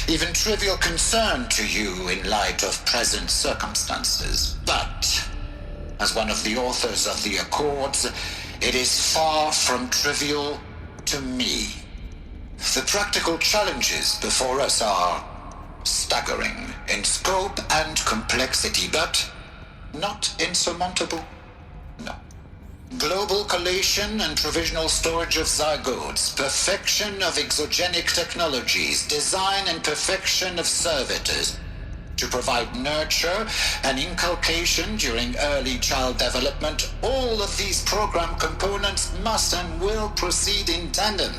even trivial concern to you in light of present circumstances, but as one of the authors of the Accords, it is far from trivial to me. The practical challenges before us are staggering in scope and complexity, but not insurmountable. No. Global collation and provisional storage of zygotes, perfection of exogenic technologies, design and perfection of servitors to provide nurture and inculcation during early child development. All of these program components must and will proceed in tandem.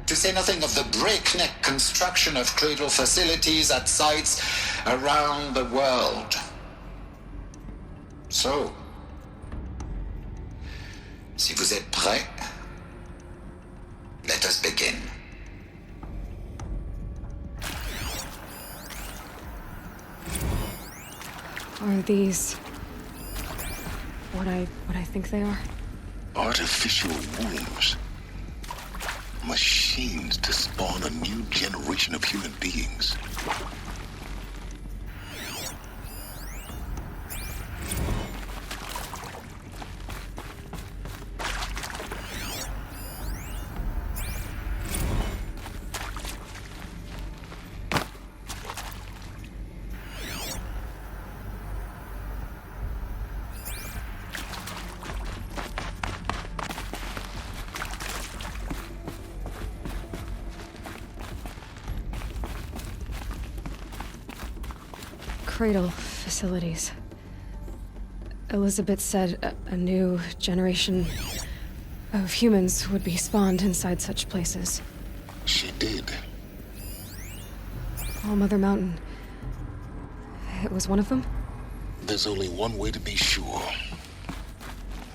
To say nothing of the breakneck construction of cradle facilities at sites around the world. So, si vous êtes prêts, let us begin. Are these what I think they are? Artificial wombs. Machines to spawn a new generation of human beings. Cradle facilities. Elizabeth said a new generation of humans would be spawned inside such places. She did. All Mother Mountain. It was one of them? There's only one way to be sure.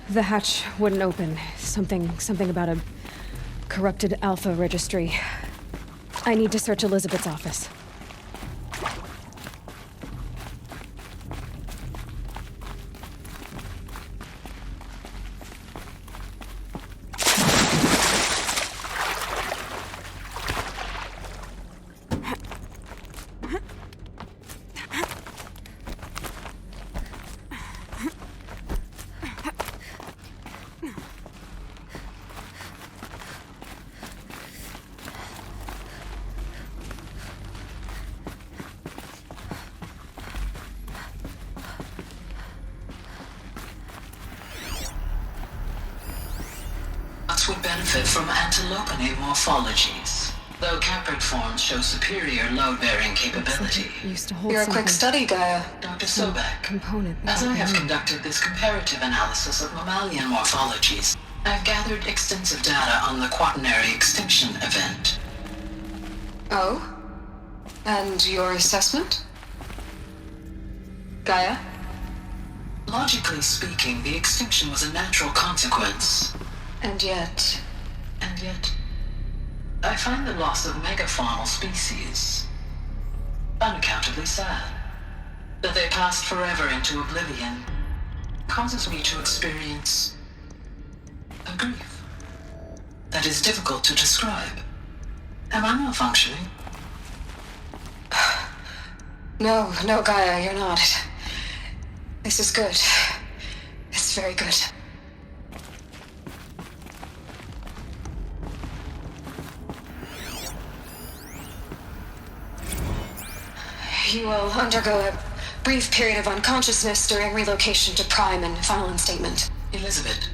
The hatch wouldn't open. Something about a corrupted Alpha registry. I need to search Elizabeth's office. Would benefit from antilopinae morphologies, though caprid forms show superior load-bearing capability. Used to hold You're a quick study, Gaia. Dr. Sobek, component. as I have conducted this comparative analysis of mammalian morphologies, I've gathered extensive data on the quaternary extinction event. Oh? And your assessment? Gaia? Logically speaking, the extinction was a natural consequence. And yet, I find the loss of megafaunal species unaccountably sad. That they passed forever into oblivion causes me to experience a grief that is difficult to describe. Am I malfunctioning? No, Gaia, you're not. This is good. It's very good. You will undergo a brief period of unconsciousness during relocation to Prime and final instatement. Elizabeth,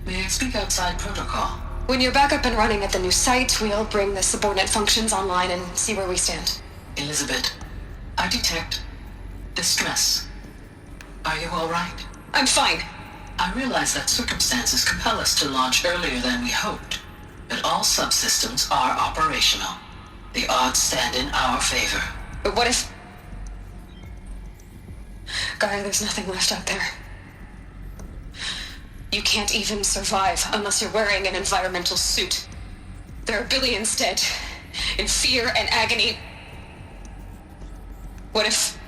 may I speak outside protocol? When you're back up and running at the new site, we'll bring the subordinate functions online and see where we stand. Elizabeth, I detect distress. Are you all right? I'm fine. I realize that circumstances compel us to launch earlier than we hoped, but all subsystems are operational. The odds stand in our favor. But what if... Gaia, there's nothing left out there. You can't even survive unless you're wearing an environmental suit. There are billions dead, in fear and agony. What if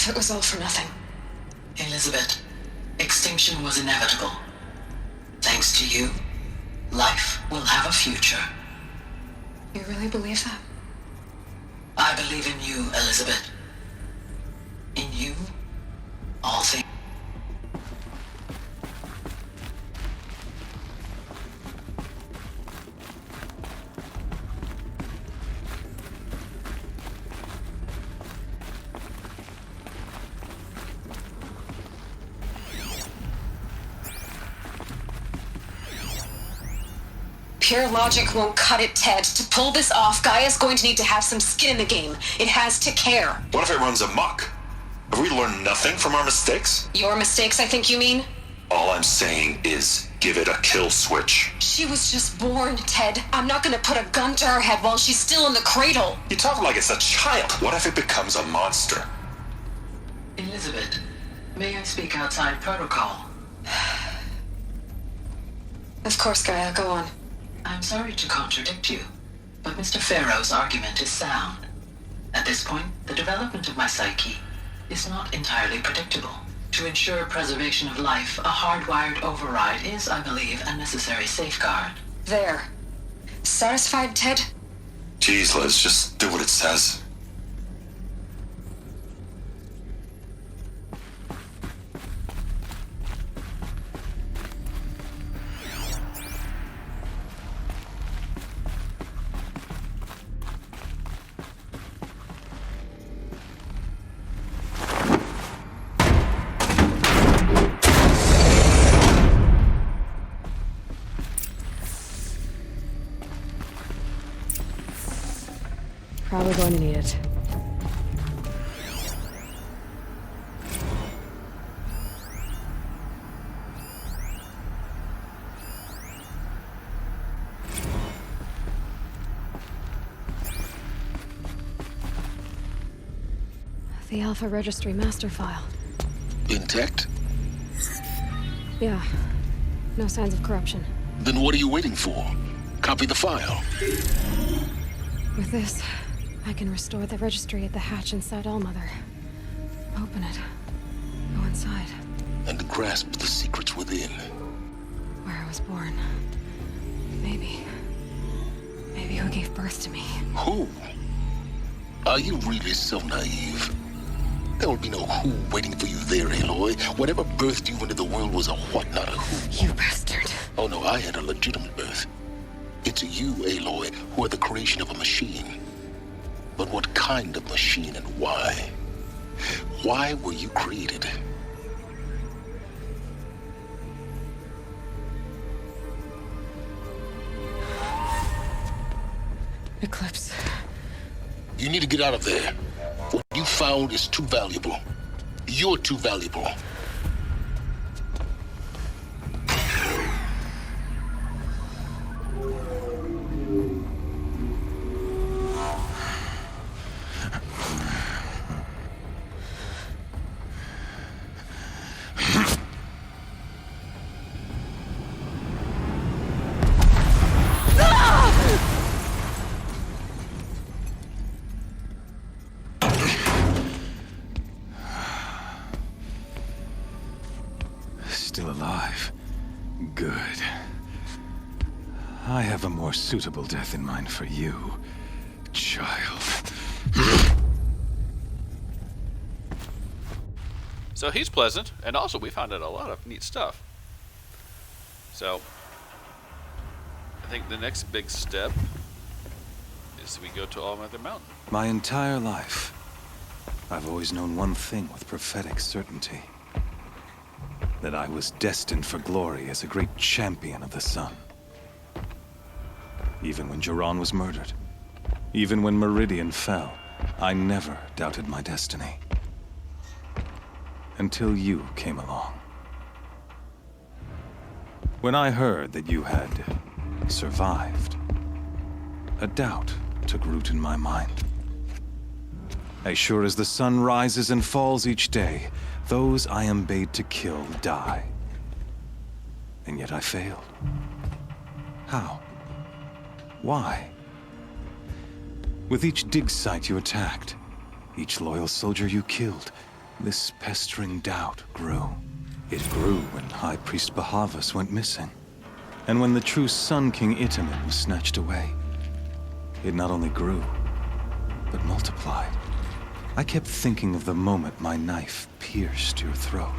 it was all for nothing? Elizabeth, extinction was inevitable. Thanks to you, life will have a future. You really believe that? I believe in you, Elizabeth. In you, all things. Pure logic won't cut it, Ted. To pull this off, Gaia's going to need to have some skin in the game. It has to care. What if it runs amok? Have we learned nothing from our mistakes? Your mistakes, I think you mean? All I'm saying is, give it a kill switch. She was just born, Ted. I'm not gonna put a gun to her head while she's still in the cradle. You talk like it's a child. What if it becomes a monster? Elizabeth, may I speak outside protocol? Of course, Gaia, go on. I'm sorry to contradict you, but Mr. Farrow's argument is sound. At this point, the development of my psyche is not entirely predictable. To ensure preservation of life, a hardwired override is, I believe, a necessary safeguard. There. Satisfied, Ted? Jeez, Liz, just do what it says. Probably going to need it. The Alpha Registry master file. Intact? Yeah. No signs of corruption. Then what are you waiting for? Copy the file. With this, I can restore the registry at the hatch inside Allmother. Open it. Go inside. And grasp the secrets within. Where I was born. Maybe who gave birth to me. Who? Are you really so naive? There will be no who waiting for you there, Aloy. Whatever birthed you into the world was a what, not a who. You bastard. Oh no, I had a legitimate birth. It's you, Aloy, who are the creation of a machine. But what kind of machine and why? Why were you created? Eclipse. You need to get out of there. What you found is too valuable. You're too valuable. Still alive. Good. I have a more suitable death in mind for you, child. So he's pleasant, and also we found out a lot of neat stuff. So I think the next big step as we go to All Mother Mountain. My entire life, I've always known one thing with prophetic certainty. That I was destined for glory as a great champion of the sun. Even when Jiran was murdered, even when Meridian fell, I never doubted my destiny. Until you came along. When I heard that you had survived, a doubt took root in my mind. As sure as the sun rises and falls each day, those I am bade to kill die. And yet I failed. How? Why? With each dig site you attacked, each loyal soldier you killed, this pestering doubt grew. It grew when High Priest Bahavas went missing. And when the true Sun King Itamen was snatched away. It not only grew, but multiplied. I kept thinking of the moment my knife pierced your throat.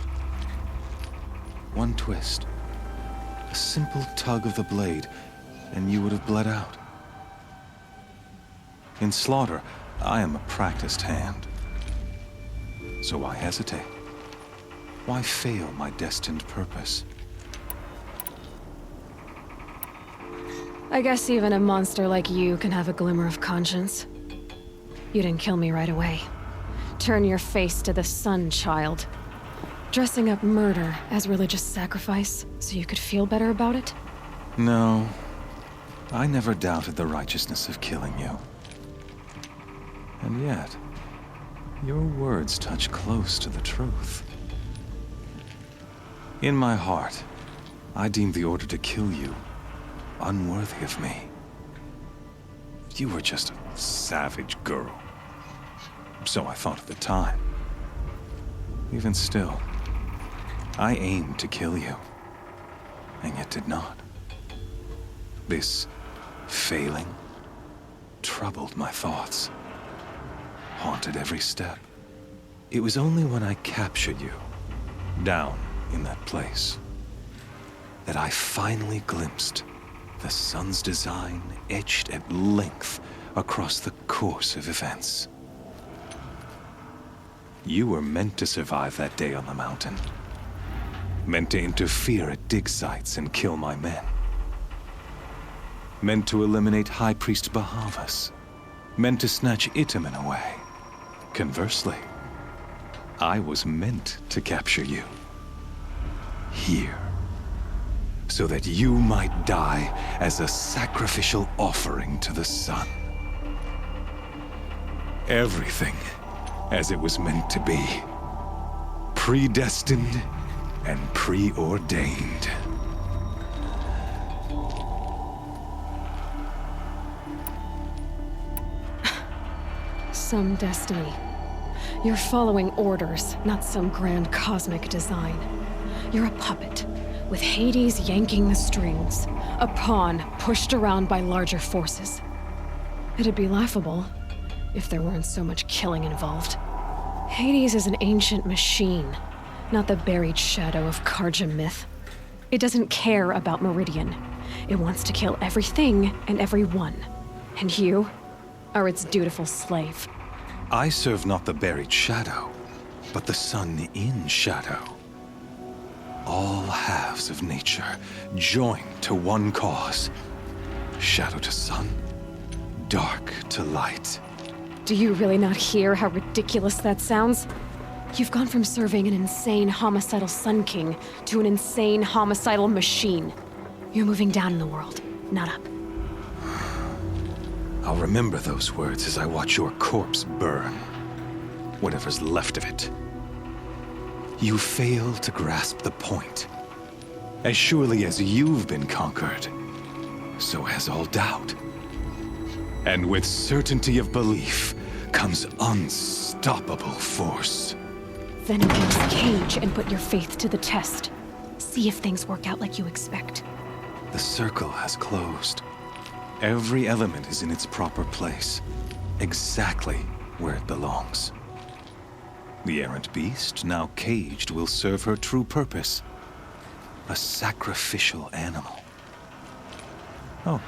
One twist, a simple tug of the blade, and you would have bled out. In slaughter, I am a practiced hand. So why hesitate? Why fail my destined purpose? I guess even a monster like you can have a glimmer of conscience. You didn't kill me right away. Turn your face to the sun, child. Dressing up murder as religious sacrifice so you could feel better about it? No. I never doubted the righteousness of killing you. And yet, your words touch close to the truth. In my heart, I deemed the order to kill you unworthy of me. You were just a savage girl. So I thought at the time. Even still, I aimed to kill you, and yet did not. This failing troubled my thoughts, haunted every step. It was only when I captured you, down in that place, that I finally glimpsed the sun's design etched at length across the course of events. You were meant to survive that day on the mountain. Meant to interfere at dig sites and kill my men. Meant to eliminate High Priest Bahavas. Meant to snatch Itamen away. Conversely, I was meant to capture you. Here. So that you might die as a sacrificial offering to the sun. Everything as it was meant to be. Predestined and preordained. Some destiny. You're following orders, not some grand cosmic design. You're a puppet, with Hades yanking the strings, a pawn pushed around by larger forces. It'd be laughable if there weren't so much killing involved. Hades is an ancient machine, not the buried shadow of Karja myth. It doesn't care about Meridian. It wants to kill everything and everyone. And you are its dutiful slave. I serve not the buried shadow, but the sun in shadow. All halves of nature joined to one cause. Shadow to sun, dark to light. Do you really not hear how ridiculous that sounds? You've gone from serving an insane homicidal Sun King to an insane homicidal machine. You're moving down in the world, not up. I'll remember those words as I watch your corpse burn. Whatever's left of it. You fail to grasp the point. As surely as you've been conquered, so has all doubt. And with certainty of belief comes unstoppable force. Then embrace Cage and put your faith to the test. See if things work out like you expect. The circle has closed. Every element is in its proper place, exactly where it belongs. The errant beast, now caged, will serve her true purpose. A sacrificial animal. Oh,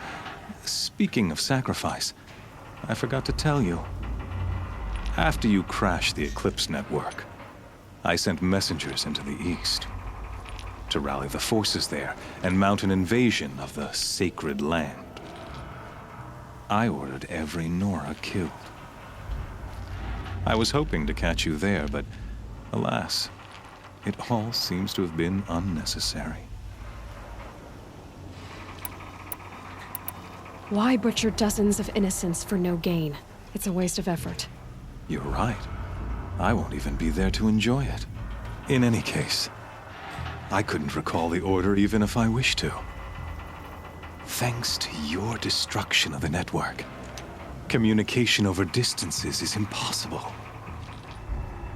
speaking of sacrifice, I forgot to tell you. After you crashed the Eclipse network, I sent messengers into the east to rally the forces there and mount an invasion of the sacred land. I ordered every Nora killed. I was hoping to catch you there, but alas, it all seems to have been unnecessary. Why butcher dozens of innocents for no gain? It's a waste of effort. You're right. I won't even be there to enjoy it. In any case, I couldn't recall the order even if I wished to. Thanks to your destruction of the network, communication over distances is impossible.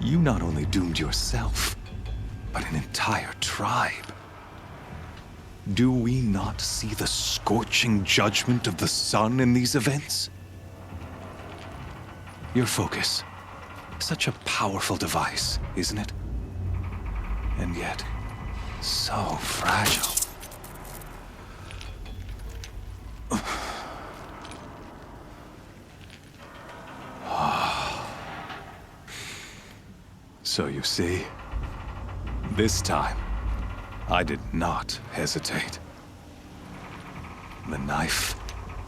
You not only doomed yourself, but an entire tribe. Do we not see the scorching judgment of the sun in these events? Your focus. Such a powerful device, isn't it? And yet, so fragile. So you see, this time, I did not hesitate. The knife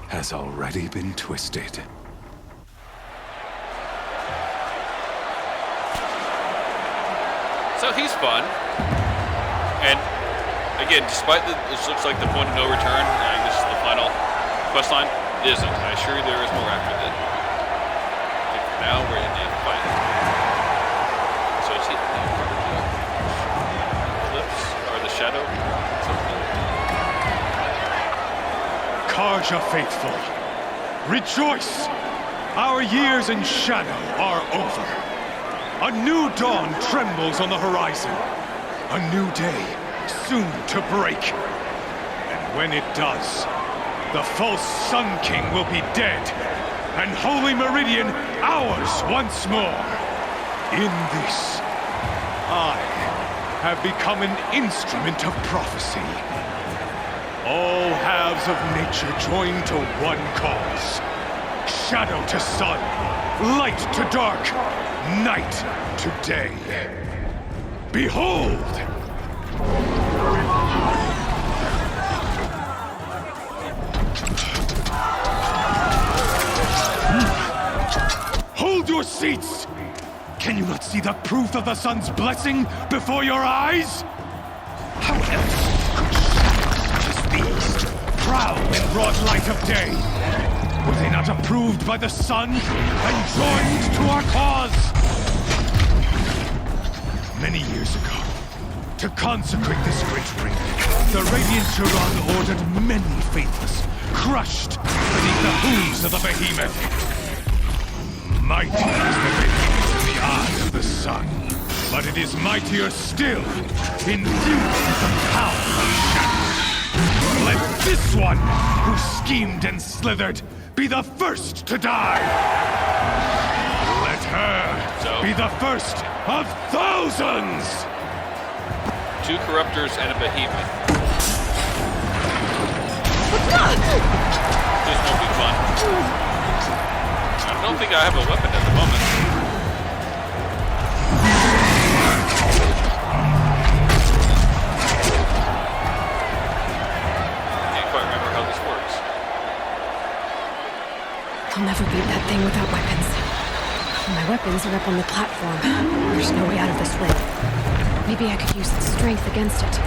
has already been twisted. So he's fun. And again, despite this looks like the point of no return, and this is the final quest line, it isn't. I assure you there is more after that. I think for now we're in the fight. So is he in front of the eclipse or the shadow? Carja faithful, rejoice! Our years in shadow are over. A new dawn trembles on the horizon. A new day soon to break. And when it does, the false Sun King will be dead, and Holy Meridian ours once more. In this, I have become an instrument of prophecy. All halves of nature join to one cause. Shadow to sun, light to dark, night to day. Behold! Hold your seats! Can you not see the proof of the sun's blessing before your eyes? How else could shadows such as these prowl in broad light of day? Were they not approved by the sun and joined to our cause? Many years ago, to consecrate this great ring, the Radiant Turan ordered many faithless, crushed beneath the hooves of the behemoth. Mighty is the behemoth in the eye of the sun, but it is mightier still, infused with the power of shadow. Let this one, who schemed and slithered, be the first to die! Let her be the first of thousands! 2 corruptors and a behemoth. This won't be fun. I don't think I have a weapon at the moment. Can't quite remember how this works. I'll never beat that thing without weapons. My weapons are up on the platform. There's no way out of this ring. Maybe I could use its strength against it.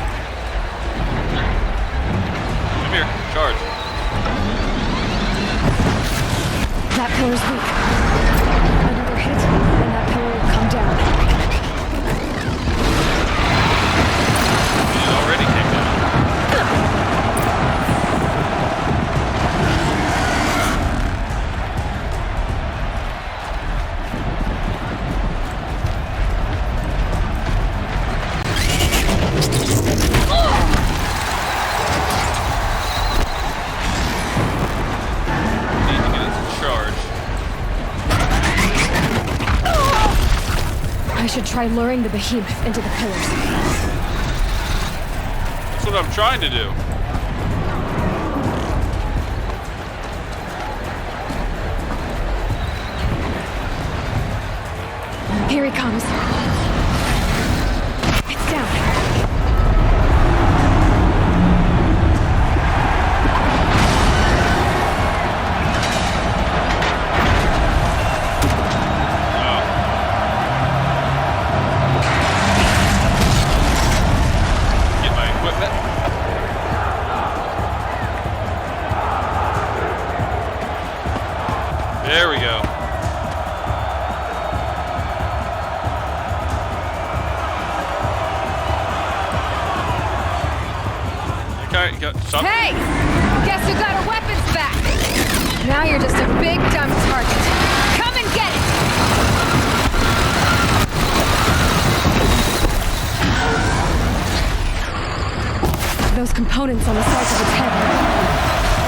Come here, charge. That pillar's weak. Another hit, and that pillar will come down. It already came down. I should try luring the behemoth into the pillars. That's what I'm trying to do. Here he comes. It's down. Get my equipment. There we go. Stop. Hey! Guess who got our weapons back? Now you're just a big dumb target. Come and get it! Those components on the sides of its head.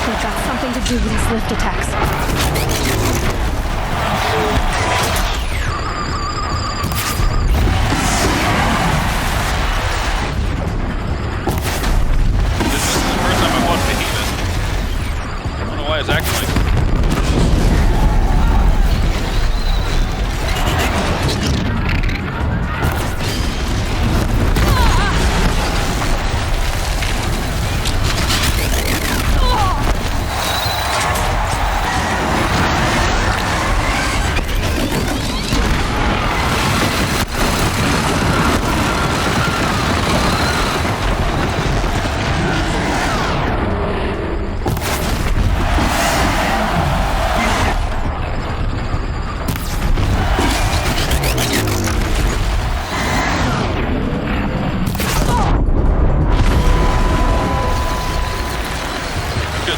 They've got something to do with his lift attacks. Why is acting like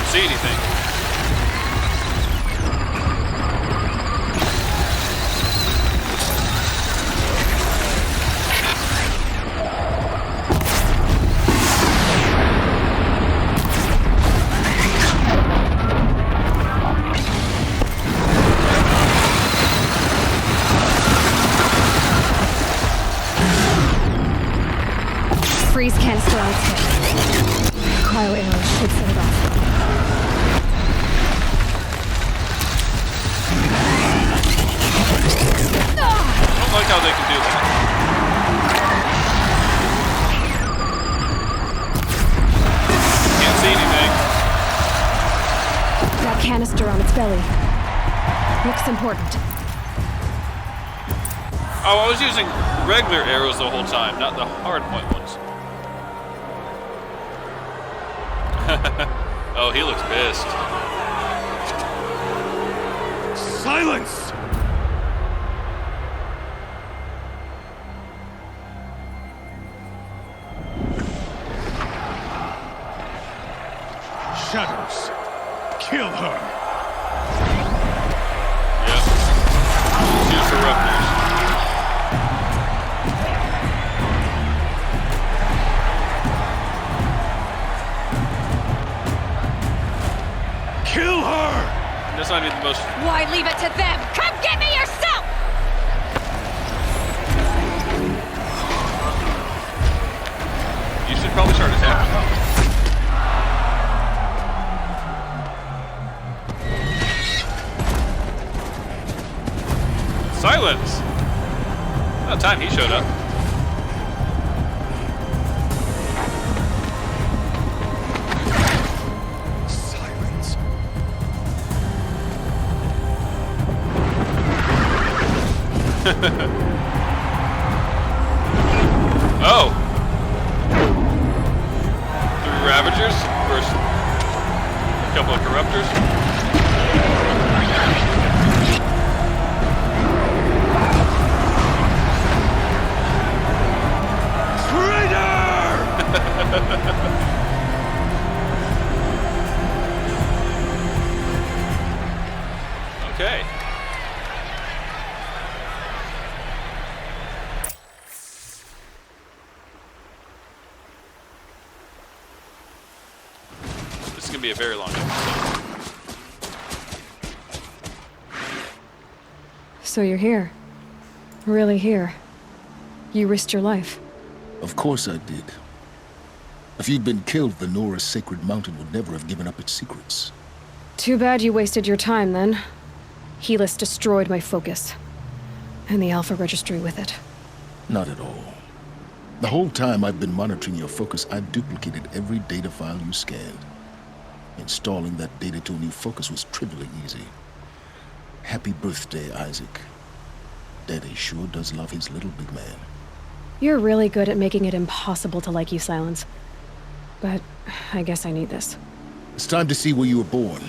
see anything. Freeze canister on its hip. Cryo arrow should set it off. I don't like how they can do that. Can't see anything. That canister on its belly. Looks important. Oh, I was using regular arrows the whole time, not the hardpoint ones. Oh, he looks pissed. Silence! Shadows, kill her! Yep. Use corruptors. Kill her! That's not even the most... Why leave it to them? Come get me yourself! You should probably start attacking. Silence! About time he showed up. Silence. Oh! 3 Ravagers versus a couple of Corruptors. Okay. This is going to be a very long episode. So you're here. Really here. You risked your life. Of course I did. If you'd been killed, the Nora's Sacred Mountain would never have given up its secrets. Too bad you wasted your time then. Helis destroyed my focus. And the Alpha Registry with it. Not at all. The whole time I've been monitoring your focus, I've duplicated every data file you scanned. Installing that data to a new focus was trivially easy. Happy birthday, Isaac. Daddy sure does love his little big man. You're really good at making it impossible to like you, Silence. But I guess I need this. It's time to see where you were born.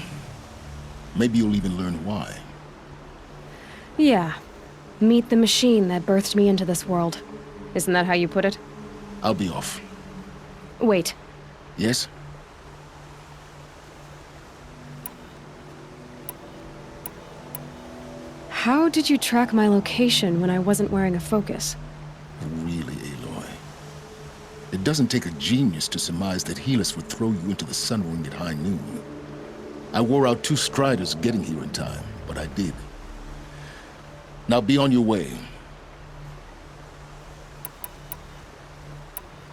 Maybe you'll even learn why. Yeah. Meet the machine that birthed me into this world. Isn't that how you put it? I'll be off. Wait. Yes? How did you track my location when I wasn't wearing a focus? Really, Aloy? It doesn't take a genius to surmise that Helis would throw you into the sun ring at high noon. I wore out 2 striders getting here in time, but I did. Now be on your way.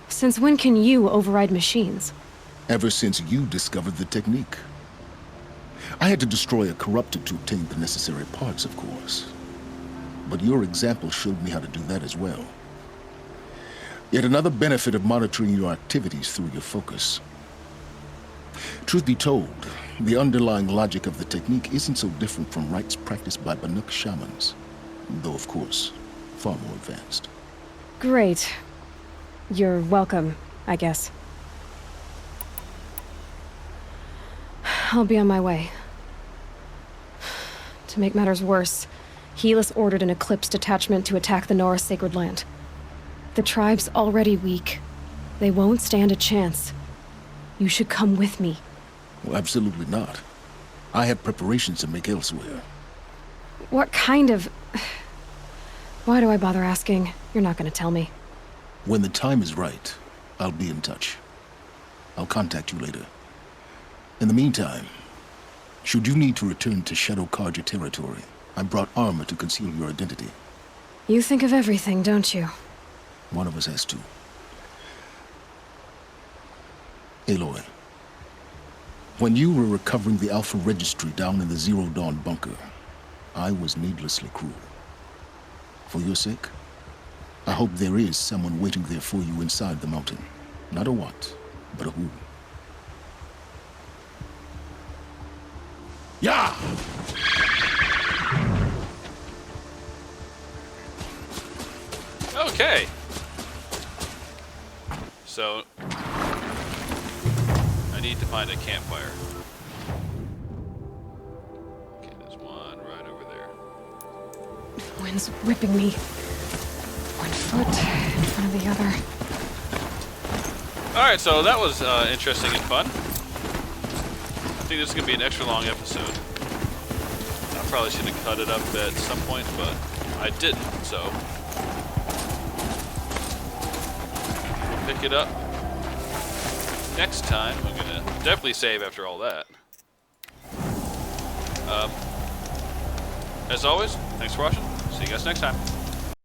Since when can you override machines? Ever since you discovered the technique. I had to destroy a corrupted to obtain the necessary parts, of course. But your example showed me how to do that as well. Yet another benefit of monitoring your activities through your focus. Truth be told, the underlying logic of the technique isn't so different from rites practiced by Banuk shamans. Though, of course, far more advanced. Great. You're welcome, I guess. I'll be on my way. To make matters worse, Helis ordered an Eclipse detachment to attack the Nora Sacred Land. The tribe's already weak. They won't stand a chance. You should come with me. Well, absolutely not. I have preparations to make elsewhere. What kind of... Why do I bother asking? You're not gonna tell me. When the time is right, I'll be in touch. I'll contact you later. In the meantime, should you need to return to Shadow Carja territory, I brought armor to conceal your identity. You think of everything, don't you? One of us has to. Aloy, when you were recovering the Alpha Registry down in the Zero Dawn bunker, I was needlessly cruel. For your sake, I hope there is someone waiting there for you inside the mountain. Not a what, but a who. Yeah! Okay. So, I need to find a campfire. Okay, there's one right over there. The wind's whipping me. One foot in front of the other. Alright, so that was interesting and fun. I think this is going to be an extra long episode. I probably should have cut it up at some point, but I didn't, so. We'll pick it up next time. I'm going to definitely save after all that. As always, thanks for watching. See you guys next time.